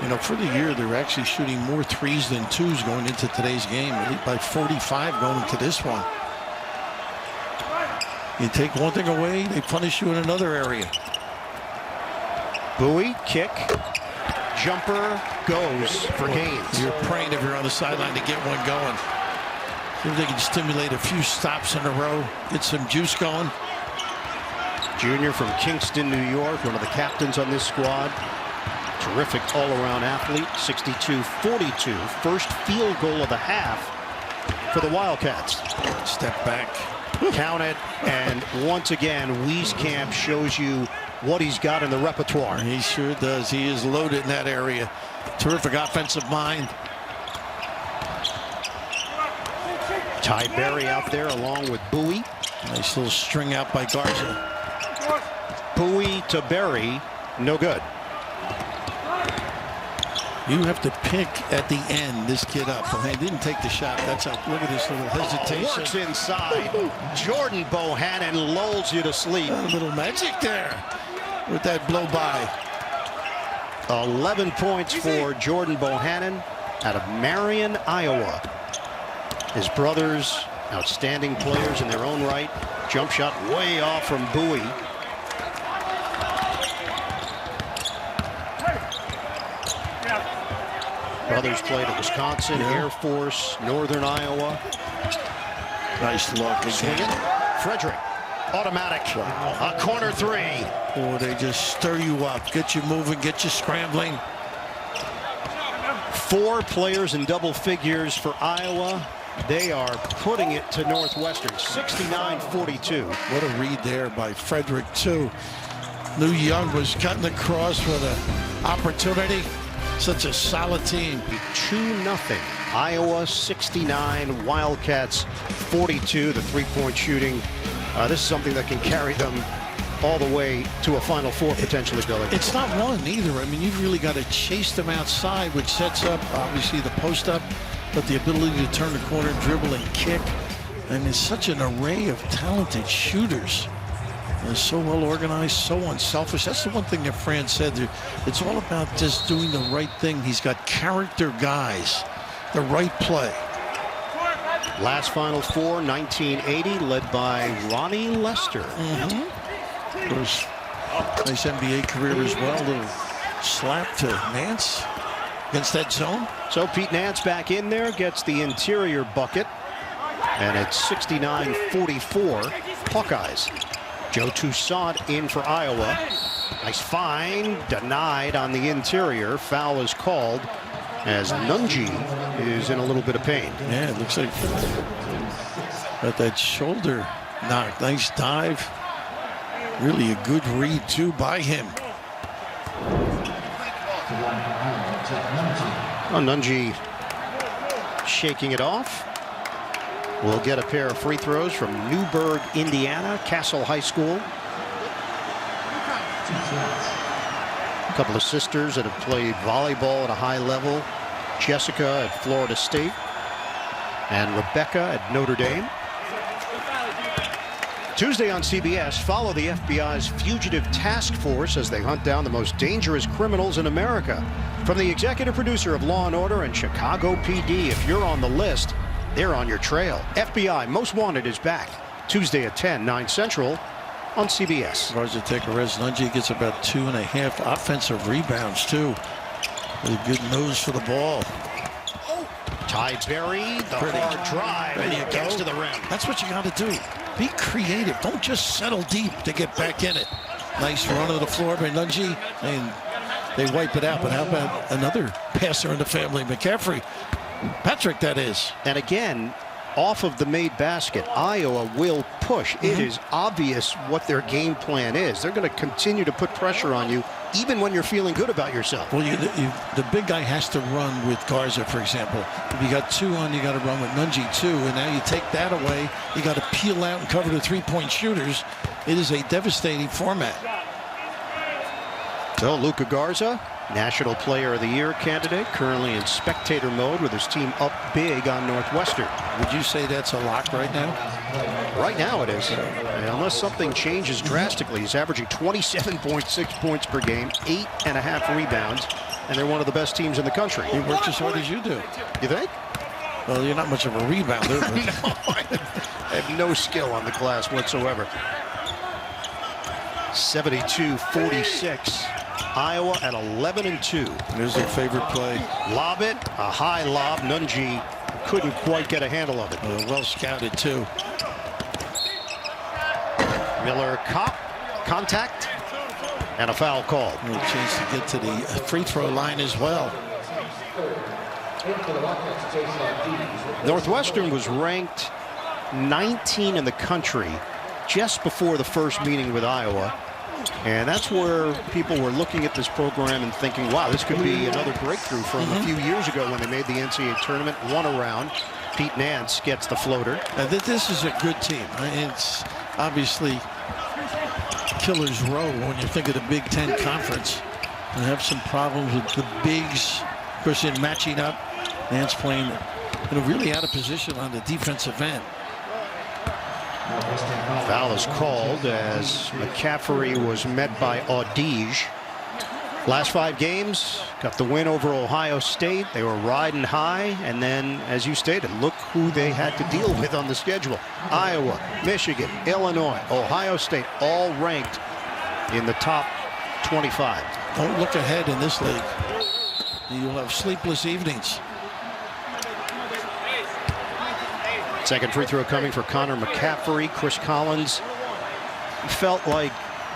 You know, for the year, they're actually shooting more threes than twos going into today's game. By 45 going into this one. You take one thing away, they punish you in another area. Bowie, kick. Jumper goes for Gaines. You're praying if you're on the sideline to get one going. See if they can stimulate a few stops in a row, get some juice going. Junior from Kingston, New York, one of the captains on this squad. Terrific all-around athlete, 62-42. First field goal of the half for the Wildcats. Step back. Count it, and once again, Wieskamp shows you what he's got in the repertoire. He sure does. He is loaded in that area. Terrific offensive mind. Ty Berry out there along with Bowie. Nice little string out by Garza. Bowie to Berry, no good. You have to pick at the end this kid up. Well, he didn't take the shot. That's a look at this little hesitation. Works inside. Jordan Bohannon lulls you to sleep. A little magic there with that blow by. 11 points for Jordan Bohannon out of Marion, Iowa. His brothers, outstanding players in their own right. Jump shot way off from Bowie. Brothers played at Wisconsin, Air Force, Northern Iowa. Nice look. Swinging. Frederick. Automatic. A corner three. Oh, they just stir you up, get you moving, get you scrambling. 4 players in double figures for Iowa. They are putting it to Northwestern, 69-42. What a read there by Frederick, too. Knew Young was cutting across for the opportunity. Such a solid team. 2-0. Iowa 69, Wildcats 42. The three-point shooting. This is something that can carry them all the way to a Final Four potentially, Billy. It's not one either. I mean, you've really got to chase them outside, which sets up, obviously, the post-up but the ability to turn the corner, dribble, and kick. And it's such an array of talented shooters. They're so well organized, so unselfish. That's the one thing that Fran said. It's all about just doing the right thing. He's got character guys, the right play. Last Final Four, 1980, led by Ronnie Lester. Of course, nice NBA career as well. A little slap to Nance against that zone. So Pete Nance back in there, gets the interior bucket, and it's 69-44 Hawkeyes. Joe Toussaint in for Iowa. Nice find, denied on the interior. Foul is called as Nunji is in a little bit of pain. Yeah, it looks like got that shoulder knock. Nice dive. Really a good read too by him. Nunji shaking it off. We'll get a pair of free throws from Newburgh, Indiana, Castle High School. A couple of sisters that have played volleyball at a high level. Jessica at Florida State and Rebecca at Notre Dame. Tuesday on CBS, follow the FBI's fugitive task force as they hunt down the most dangerous criminals in America. From the executive producer of Law & Order and Chicago PD, if you're on the list, they're on your trail. FBI Most Wanted is back Tuesday at 10, 9 Central on CBS. Garza take a rest. Nunji gets about 2.5 offensive rebounds too. With a good nose for the ball. Ty Berry, the hard drive, and he gets to the rim. That's what you got to do. Be creative. Don't just settle deep to get back in it. Nice run of the floor by Nunji, and they wipe it out. But how about another passer in the family, McCaffrey? Patrick, that is. And again, off of the made basket, Iowa will push. It is obvious what their game plan is. They're going to continue to put pressure on you, even when you're feeling good about yourself. Well, the big guy has to run with Garza, for example. If you got 2 on, you got to run with Nunji too. And now you take that away. You got to peel out and cover the three-point shooters. It is a devastating format. So Luka Garza, National Player of the Year candidate, currently in spectator mode with his team up big on Northwestern. Would you say that's a lock right now? Right now it is. Unless something changes drastically. He's averaging 27.6 points per game, 8.5 rebounds, and they're one of the best teams in the country. He works as hard as you do. You think? Well, you're not much of a rebounder. No, I have no skill on the glass whatsoever. 72-46. Iowa at 11-2. There's their favorite play. Lob it, a high lob. Nunji couldn't quite get a handle of it. Well scouted too. Miller contact, and a foul called. A chance to get to the free throw line as well. Northwestern was ranked 19 in the country just before the first meeting with Iowa. And that's where people were looking at this program and thinking, wow, this could be another breakthrough from a few years ago when they made the NCAA tournament, won a round. Pete Nance gets the floater. This is a good team. It's obviously killer's row when you think of the Big Ten Conference. And have some problems with the bigs. Of course, in matching up, Nance playing really out of position on the defensive end. Foul is called as McCaffrey was met by Audige. Last 5 games, got the win over Ohio State. They were riding high, and then, as you stated, look who they had to deal with on the schedule. Iowa, Michigan, Illinois, Ohio State, all ranked in the top 25. Don't look ahead in this league. You'll have sleepless evenings. Second free throw coming for Connor McCaffrey. Chris Collins felt like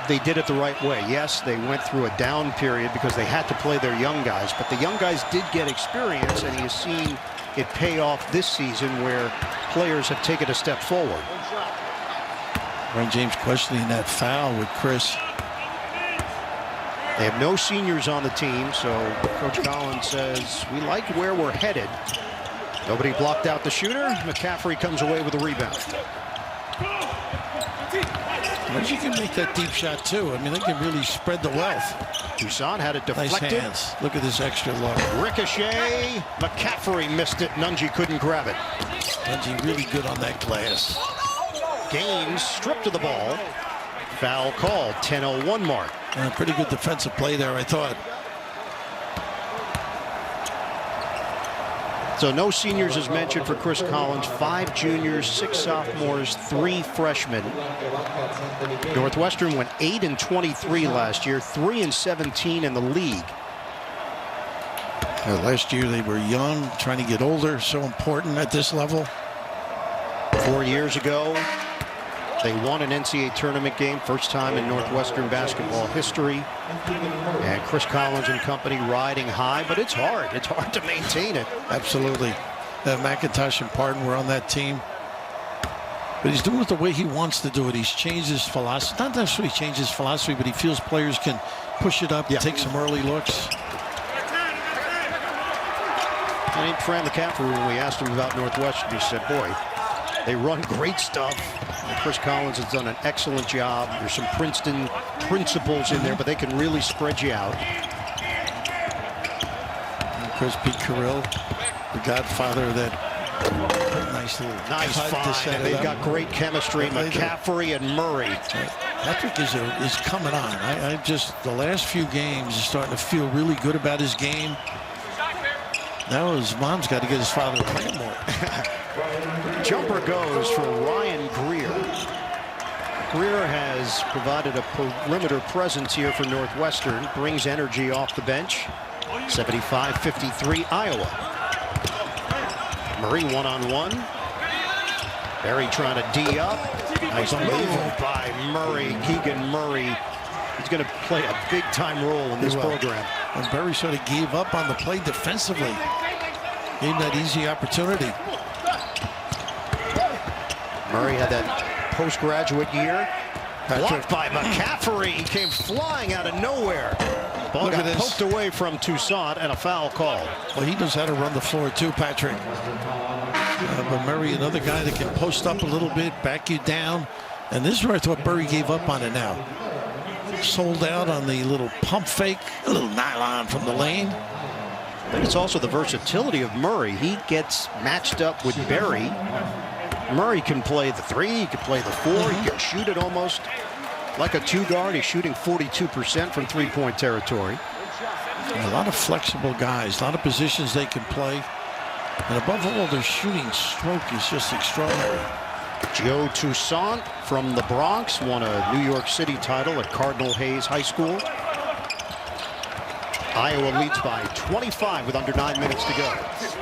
they did it the right way. Yes, they went through a down period because they had to play their young guys, but the young guys did get experience, and he has seen it pay off this season where players have taken a step forward. Ron James questioning that foul with Chris. They have no seniors on the team, so Coach Collins says, we like where we're headed. Nobody blocked out the shooter. McCaffrey comes away with a rebound. But you can make that deep shot, too. I mean, they can really spread the wealth. Toussaint had it Nice deflected. hands. Look at this extra look. Ricochet. McCaffrey missed it. Nunji couldn't grab it. Nunji really good on that glass. Gaines stripped of the ball. Foul called. 10:01 mark. Pretty good defensive play there, I thought. So no seniors as mentioned for Chris Collins. 5 juniors, 6 sophomores, 3 freshmen. Northwestern went 8-23 last year, 3-17 in the league. Last year they were young, trying to get older, so important at this level. 4 years ago, they won an NCAA tournament game, first time in Northwestern basketball history. And Chris Collins and company riding high, but it's hard. It's hard to maintain it. Absolutely. McIntosh and Pardon were on that team. But he's doing it the way he wants to do it. He's changed his philosophy. Not necessarily changed his philosophy, but he feels players can push it up, take some early looks. I named Fran McCaffrey when we asked him about Northwestern. He said, boy, they run great stuff. And Chris Collins has done an excellent job. There's some Princeton principles in there, but they can really spread you out. And of course, Pete Carrill, the godfather of that nice little find. And they've got great chemistry. McCaffrey and Murray. Patrick is coming on. I just, the last few games, is starting to feel really good about his game. Now his mom's got to get his father to play more. Jumper goes for Ryan Greer. Greer has provided a perimeter presence here for Northwestern. Brings energy off the bench. 75-53 Iowa. Murray one-on-one. Berry trying to D up. Nice move by Murray. Keegan Murray. He's going to play a big-time role in this program. And Berry sort of gave up on the play defensively. Gave him that easy opportunity. Murray had that postgraduate year. Blocked by McCaffrey. He came flying out of nowhere. Ball got poked away from Toussaint and a foul call. Well, he knows how to run the floor too, Patrick. But Murray, another guy that can post up a little bit, back you down. And this is where I thought Murray gave up on it now. Sold out on the little pump fake, a little nylon from the lane. But it's also the versatility of Murray. He gets matched up with Berry. Murray can play the 3, he can play the 4, he can shoot it almost like a 2-guard. He's shooting 42% from 3-point territory. And a lot of flexible guys, a lot of positions they can play. And above all, their shooting stroke is just extraordinary. Joe Toussaint from the Bronx won a New York City title at Cardinal Hayes High School. Iowa leads by 25 with under 9 minutes to go.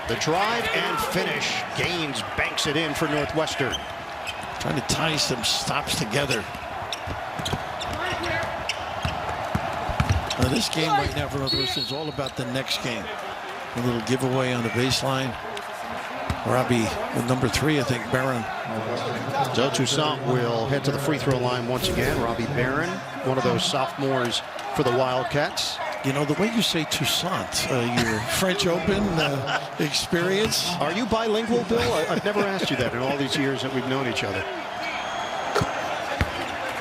The drive and finish. Gaines banks it in for Northwestern. Trying to tie some stops together. Now this game right now for Northwestern is all about the next game. A little giveaway on the baseline. Robbie with number 3, I think, Barron. Joe Toussaint will head to the free throw line once again. Robbie Barron, one of those sophomores for the Wildcats. You know, the way you say Toussaint, your French Open experience. Are you bilingual, Bill? I've never asked you that in all these years that we've known each other.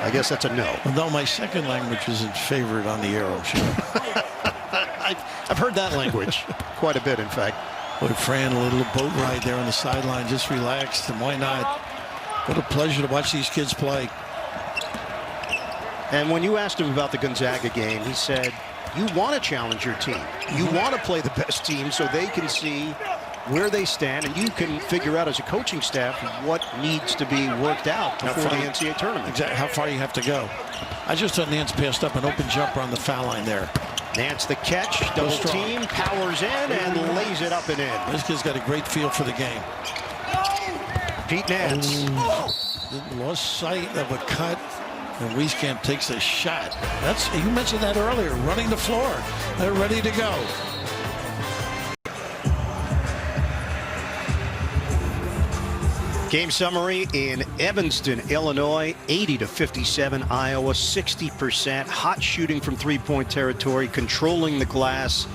I guess that's a no. No, my second language isn't favored on the Arrow show. I've heard that language quite a bit, in fact. Boy, Fran, a little boat ride there on the sideline, just relaxed, and why not? What a pleasure to watch these kids play. And when you asked him about the Gonzaga game, he said, you want to challenge your team. You want to play the best team so they can see where they stand, and you can figure out as a coaching staff what needs to be worked out before the NCAA tournament. Exactly how far you have to go. I just thought Nance passed up an open jumper on the foul line there. Nance the catch, double team, powers in, and lays it up and in. This kid's got a great feel for the game. Pete Nance. Lost sight of a cut, and Wieskamp takes a shot. You mentioned that earlier, running the floor. They're ready to go. Game summary in Evanston, Illinois, 80-57 Iowa, 60%. Hot shooting from three-point territory, controlling the glass,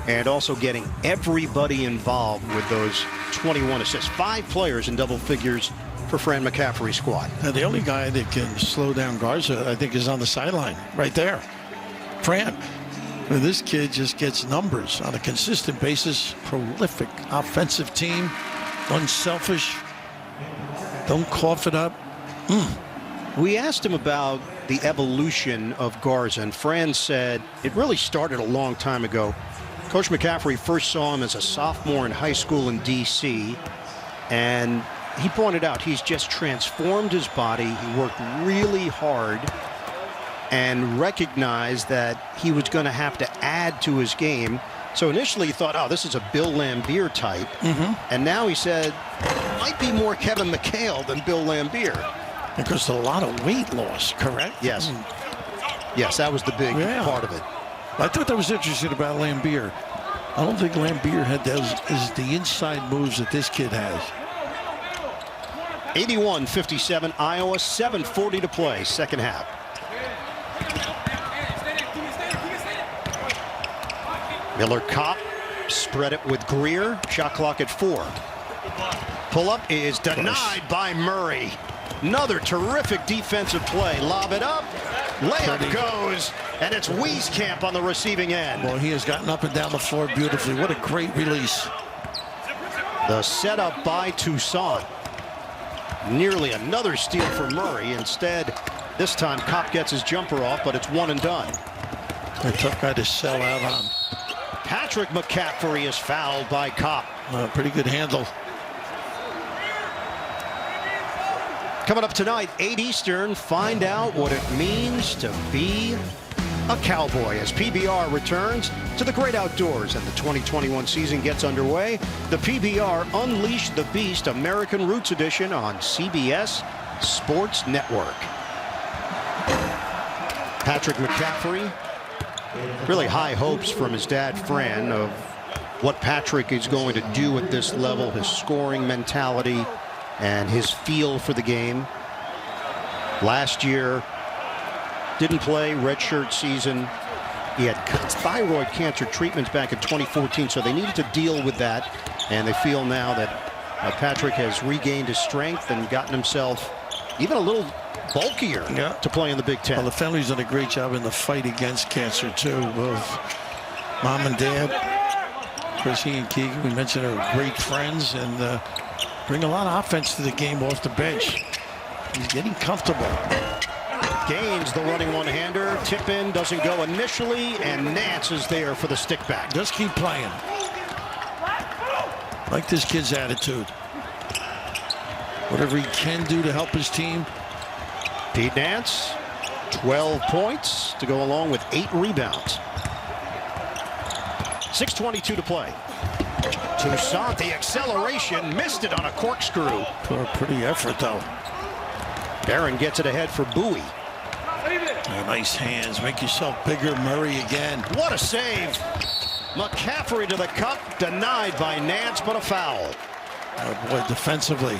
and also getting everybody involved with those 21 assists. 5 players in double figures for Fran McCaffrey's squad. And the only guy that can slow down Garza, I think, is on the sideline right there. Fran. And this kid just gets numbers on a consistent basis. Prolific offensive team. Unselfish. Don't cough it up. We asked him about the evolution of Garza, and Fran said it really started a long time ago. Coach McCaffrey first saw him as a sophomore in high school in D.C., and he pointed out he's just transformed his body. He worked really hard and recognized that he was going to have to add to his game. So initially he thought, oh, this is a Bill Laimbeer type. And now he said, might be more Kevin McHale than Bill Laimbeer. Because a lot of weight loss, correct? Yes. Yes, that was the big part of it. I thought that was interesting about Laimbeer. I don't think Laimbeer had those is the inside moves that this kid has. 81-57 Iowa, 7:40 to play, second half. Miller Kopp spread it with Greer. Shot clock at 4. Pull-up is denied by Murray. Another terrific defensive play. Lob it up. Layup goes. And it's Wieskamp on the receiving end. Well, he has gotten up and down the floor beautifully. What a great release. The setup by Toussaint. Nearly another steal for Murray. Instead, this time Kopp gets his jumper off, but it's one and done. A tough guy to sell out on. Patrick McCaffrey is fouled by Kopp. Pretty good handle. Coming up tonight, 8 Eastern, find out what it means to be a Cowboy as PBR returns to the great outdoors and the 2021 season gets underway. The PBR Unleash the Beast American Roots Edition on CBS Sports Network. Patrick McCaffrey, really high hopes from his dad, Fran, of what Patrick is going to do at this level, his scoring mentality and his feel for the game. Last year, didn't play, redshirt season. He had thyroid cancer treatments back in 2014, so they needed to deal with that. And they feel now that Patrick has regained his strength and gotten himself even a little bulkier to play in the Big Ten. Well, the family's done a great job in the fight against cancer, too. Both mom and dad, Chrissy and Keegan, we mentioned, are great friends and bring a lot of offense to the game off the bench. He's getting comfortable. Gaines, the running one-hander. Tip in, doesn't go initially, and Nance is there for the stick back. Just keep playing. Like this kid's attitude. Whatever he can do to help his team. Pete Nance, 12 points to go along with 8 rebounds. 6:22 to play. Toussaint, the acceleration, missed it on a corkscrew. Pretty effort, though. Barron gets it ahead for Bowie. Nice hands. Make yourself bigger. Murray again. What a save. McCaffrey to the cup. Denied by Nance, but a foul. Oh, boy, defensively.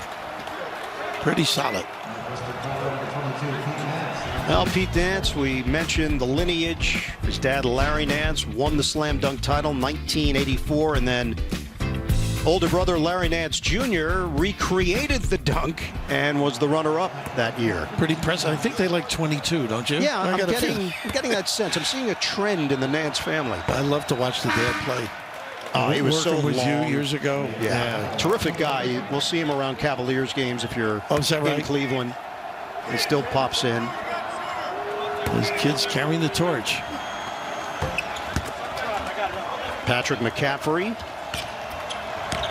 Pretty solid. Well, Pete Nance, we mentioned the lineage. His dad, Larry Nance, won the slam dunk title in 1984, and then older brother Larry Nance Jr. recreated the dunk and was the runner-up that year. Pretty impressive. I think they like 22, don't you? Yeah, I'm getting that sense. I'm seeing a trend in the Nance family. I love to watch the dad play. Oh, he was so with long. you years ago. Yeah, terrific guy. We'll see him around Cavaliers games if you're is that right? in Cleveland. He still pops in. His kid's carrying the torch. Patrick McCaffrey,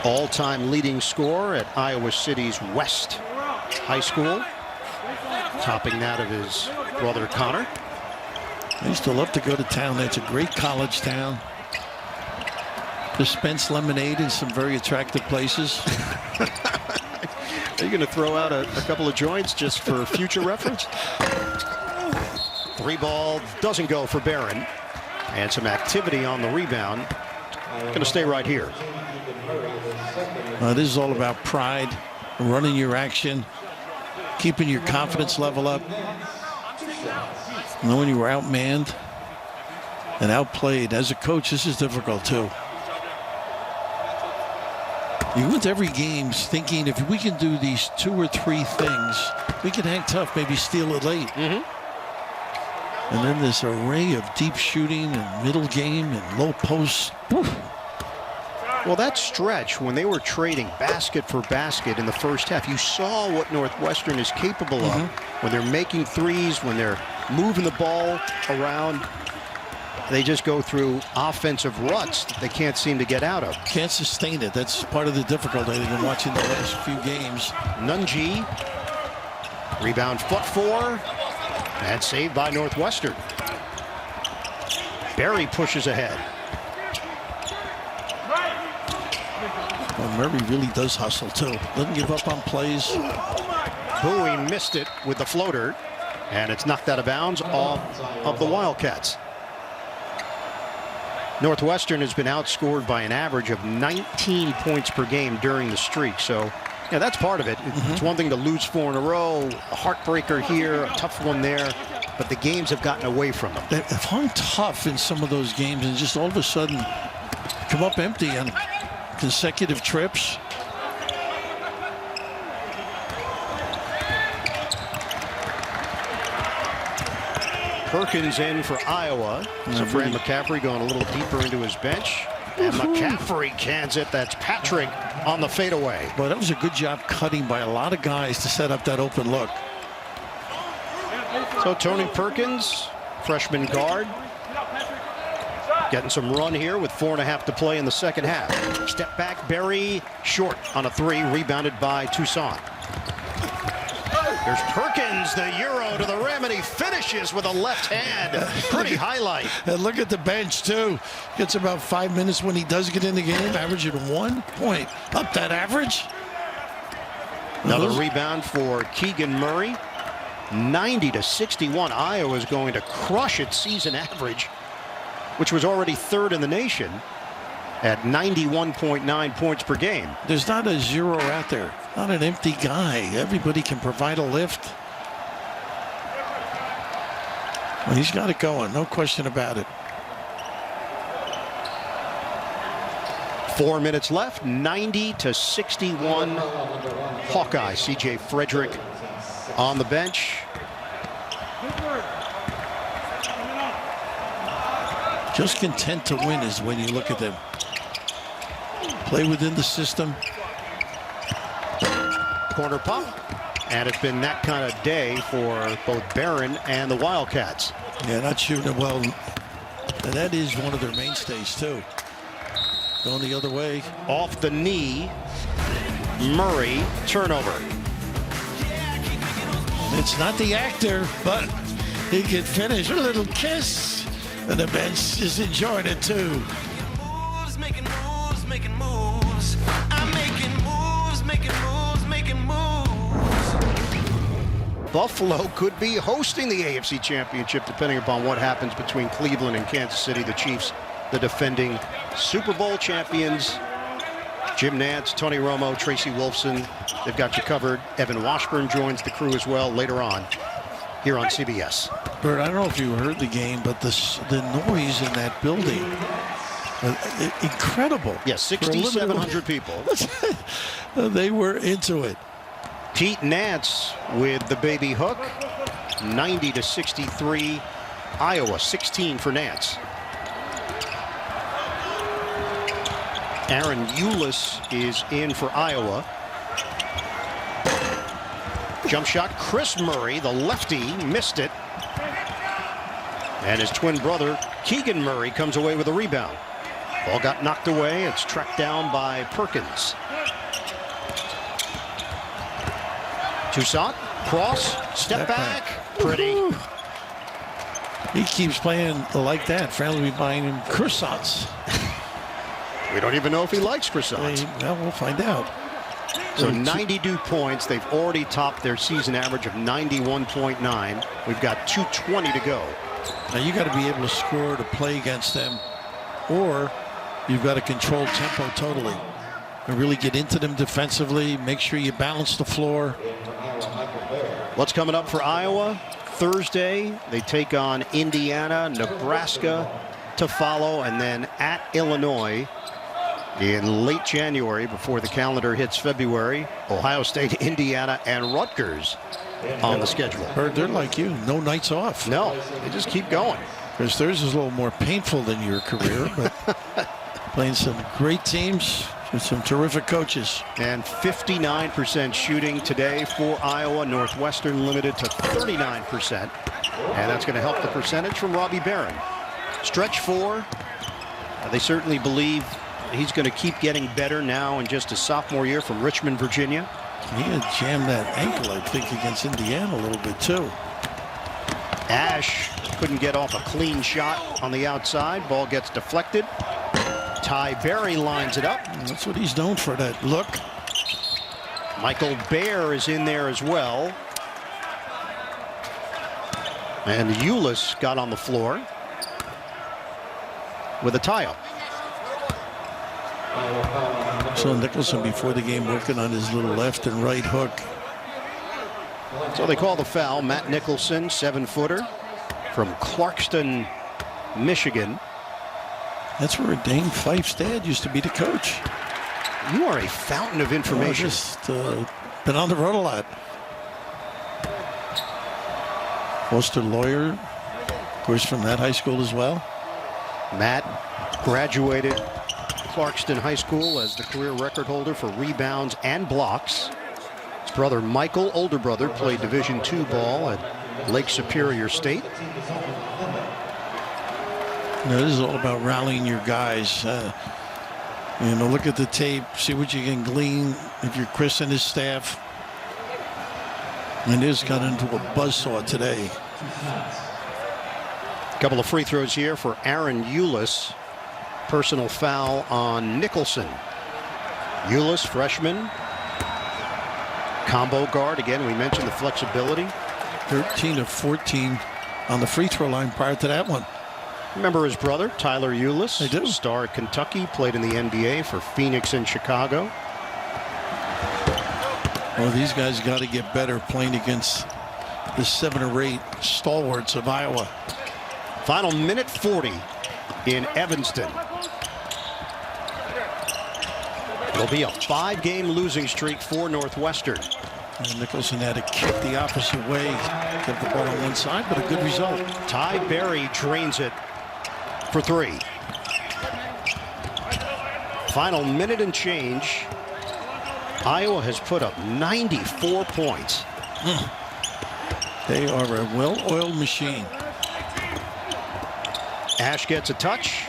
all-time leading scorer at Iowa City's West High School, topping that of his brother Connor. I used to love to go to town. That's a great college town. Dispense lemonade in some very attractive places. Are you going to throw out a couple of joints just for future reference? 3 ball doesn't go for Barron. And some activity on the rebound. Going to stay right here. This is all about pride, running your action, keeping your confidence level up. Knowing you were outmanned and outplayed. As a coach, this is difficult too. You went to every game thinking if we can do these 2 or 3 things, we can hang tough, maybe steal it late. And then this array of deep shooting and middle game and low posts. Well, that stretch when they were trading basket for basket in the first half, you saw what Northwestern is capable of when they're making threes, when they're moving the ball around. They just go through offensive ruts that they can't seem to get out of. Can't sustain it. That's part of the difficulty they've been watching the last few games. Nunji, rebound foot 4, and saved by Northwestern. Berry pushes ahead. Well, Murray really does hustle too. Doesn't give up on plays. Bowie missed it with the floater, and it's knocked out of bounds off of the Wildcats. Northwestern has been outscored by an average of 19 points per game during the streak. So, yeah, that's part of it. It's one thing to lose 4 in a row, a heartbreaker here, a tough one there, but the games have gotten away from them. They've hung tough in some of those games and just all of a sudden come up empty on consecutive trips. Perkins in for Iowa. So Fran McCaffrey going a little deeper into his bench. And McCaffrey cans it. That's Patrick on the fadeaway. Well, that was a good job cutting by a lot of guys to set up that open look. So Tony Perkins, freshman guard, getting some run here with 4.5 to play in the second half. Step back, Berry short on a 3, rebounded by Toussaint. There's Perkins, the Euro to the rim, and he finishes with a left hand. Pretty highlight. And look at the bench, too. Gets about 5 minutes when he does get in the game, averaging 1 point. Up that average. Another rebound for Keegan Murray. 90-61. Iowa is going to crush its season average, which was already 3rd in the nation at 91.9 points per game. There's not a 0 out there. Not an empty guy. Everybody can provide a lift. Well, he's got it going, no question about it. 4 minutes left, 90-61 Hawkeye. C.J. Frederick on the bench. Just content to win is when you look at them. Play within the system. Corner pump, and it's been that kind of day for both Barron and the Wildcats. Yeah, not shooting it well. And that is one of their mainstays, too. Going the other way. Off the knee, Murray, turnover. It's not the actor, but he can finish. A little kiss. And the bench is enjoying it, too. Making moves, making moves. I'm making moves, making moves, making moves. Buffalo could be hosting the AFC Championship depending upon what happens between Cleveland and Kansas City. The Chiefs, the defending Super Bowl champions. Jim Nantz, Tony Romo, Tracy Wolfson, they've got you covered. Evan Washburn joins the crew as well later on here on CBS. Bert, I don't know if you heard the game, but the noise in that building, incredible. Yes, 6,700 people. They were into it. Pete Nance with the baby hook. 90-63. Iowa, 16 for Nance. Aaron Eulis is in for Iowa. Jump shot, Chris Murray, the lefty, missed it. And his twin brother, Keegan Murray, comes away with a rebound. Ball got knocked away. It's tracked down by Perkins. Toussaint, cross, step back. Pretty. He keeps playing like that. Friendly buying him croissants. We don't even know if he likes croissants. Well, we'll find out. So 92 points. They've already topped their season average of 91.9. We've got 2:20 to go. Now you got to be able to score to play against them, or you've got to control tempo totally and really get into them defensively. Make sure you balance the floor. What's coming up for Iowa? Thursday, they take on Indiana, Nebraska to follow, and then at Illinois In late January, before the calendar hits February, Ohio State, Indiana, and Rutgers on the schedule. Bird, they're like you, no nights off. No, they just keep going. Because theirs is a little more painful than your career, but playing some great teams with some terrific coaches. And 59% shooting today for Iowa. Northwestern limited to 39%. And that's going to help the percentage from Robbie Barron. Stretch 4. They certainly believe he's going to keep getting better now in just his sophomore year from Richmond, Virginia. He had jammed that ankle, I think, against Indiana a little bit, too. Ash couldn't get off a clean shot on the outside. Ball gets deflected. Ty Berry lines it up. That's what he's known for, that look. Michael Baer is in there as well. And Ulis got on the floor with a tie-up. So Nicholson before the game working on his little left and right hook. So they call the foul. Matt Nicholson, 7-footer from Clarkston, Michigan. That's where Dane Fife's dad used to be the coach. You are a fountain of information. Just been on the road a lot. Foster Lawyer, of course, from that high school as well. Matt graduated Clarkston High School as the career record holder for rebounds and blocks. His brother Michael, older brother, played Division II ball at Lake Superior State. You know, this is all about rallying your guys. You know, look at the tape, see what you can glean if you're Chris and his staff. And this got into a buzzsaw today. A couple of free throws here for Aaron Ulis. Personal foul on Nicholson. Ulis, freshman. Combo guard. Again, we mentioned the flexibility. 13 of 14 on the free throw line prior to that one. Remember his brother, Tyler Ulis? I do. Star at Kentucky, played in the NBA for Phoenix and Chicago. Well, these guys got to get better playing against the 7 or 8 stalwarts of Iowa. Final minute 40 in Evanston. It'll be a 5-game losing streak for Northwestern. And Nicholson had to kick the opposite way, kept the ball on one side, but a good result. Ty Berry drains it for 3. Final minute and change. Iowa has put up 94 points. They are a well-oiled machine. Ash gets a touch.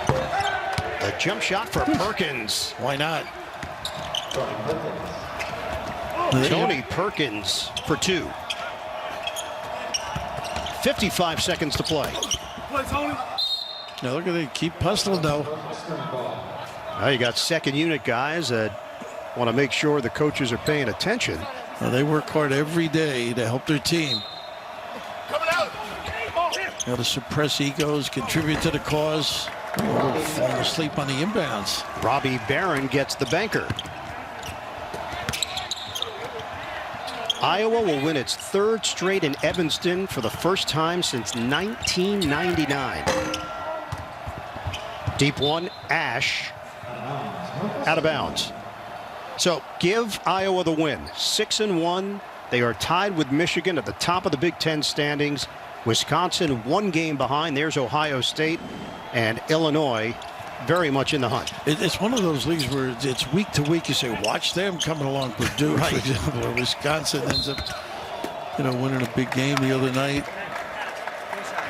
A jump shot for Perkins. Why not? Tony Perkins for 2. 55 seconds to play. Now look at they keep hustling though. Now you got second unit guys that want to make sure the coaches are paying attention. Well, they work hard every day to help their team. Got to suppress egos, contribute to the cause. Oh, falling asleep on the inbounds. Robbie Barron gets the banker. Iowa will win its 3rd straight in Evanston for the first time since 1999. Deep one, Ash, out of bounds. So give Iowa the win. 6-1. They are tied with Michigan at the top of the Big Ten standings. Wisconsin 1 game behind. There's Ohio State, and Illinois very much in the hunt. It's one of those leagues where it's week to week. You say, watch them coming along. Purdue, for example, or Wisconsin ends up, winning a big game the other night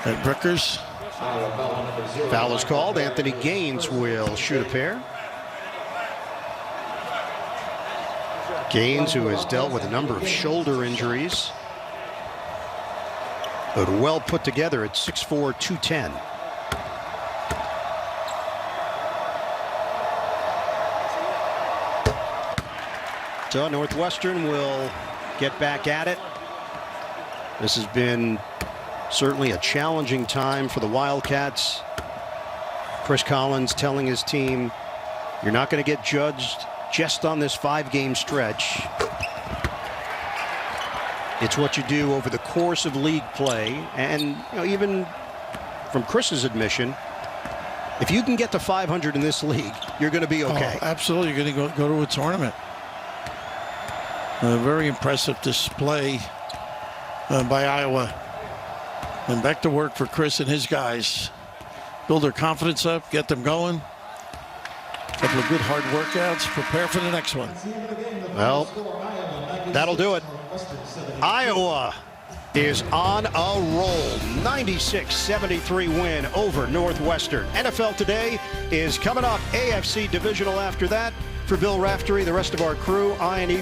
at Rutgers. Foul is called. Anthony Gaines will shoot a pair. Gaines, who has dealt with a number of shoulder injuries, but well put together at 6'4", 210. So Northwestern will get back at it. This has been certainly a challenging time for the Wildcats. Chris Collins telling his team, you're not going to get judged just on this 5-game stretch. It's what you do over the course of league play. And even from Chris's admission, If you can get to 500 in this league, you're going to be okay. Oh, absolutely. You're going to go to a tournament. A very impressive display by Iowa. And back to work for Chris and his guys. Build their confidence up, get them going. Couple of good hard workouts. Prepare for the next one. Well, that'll do it. Iowa is on a roll. 96-73 win over Northwestern. NFL Today is coming up. AFC Divisional after that. For Bill Raftery, the rest of our crew, I&E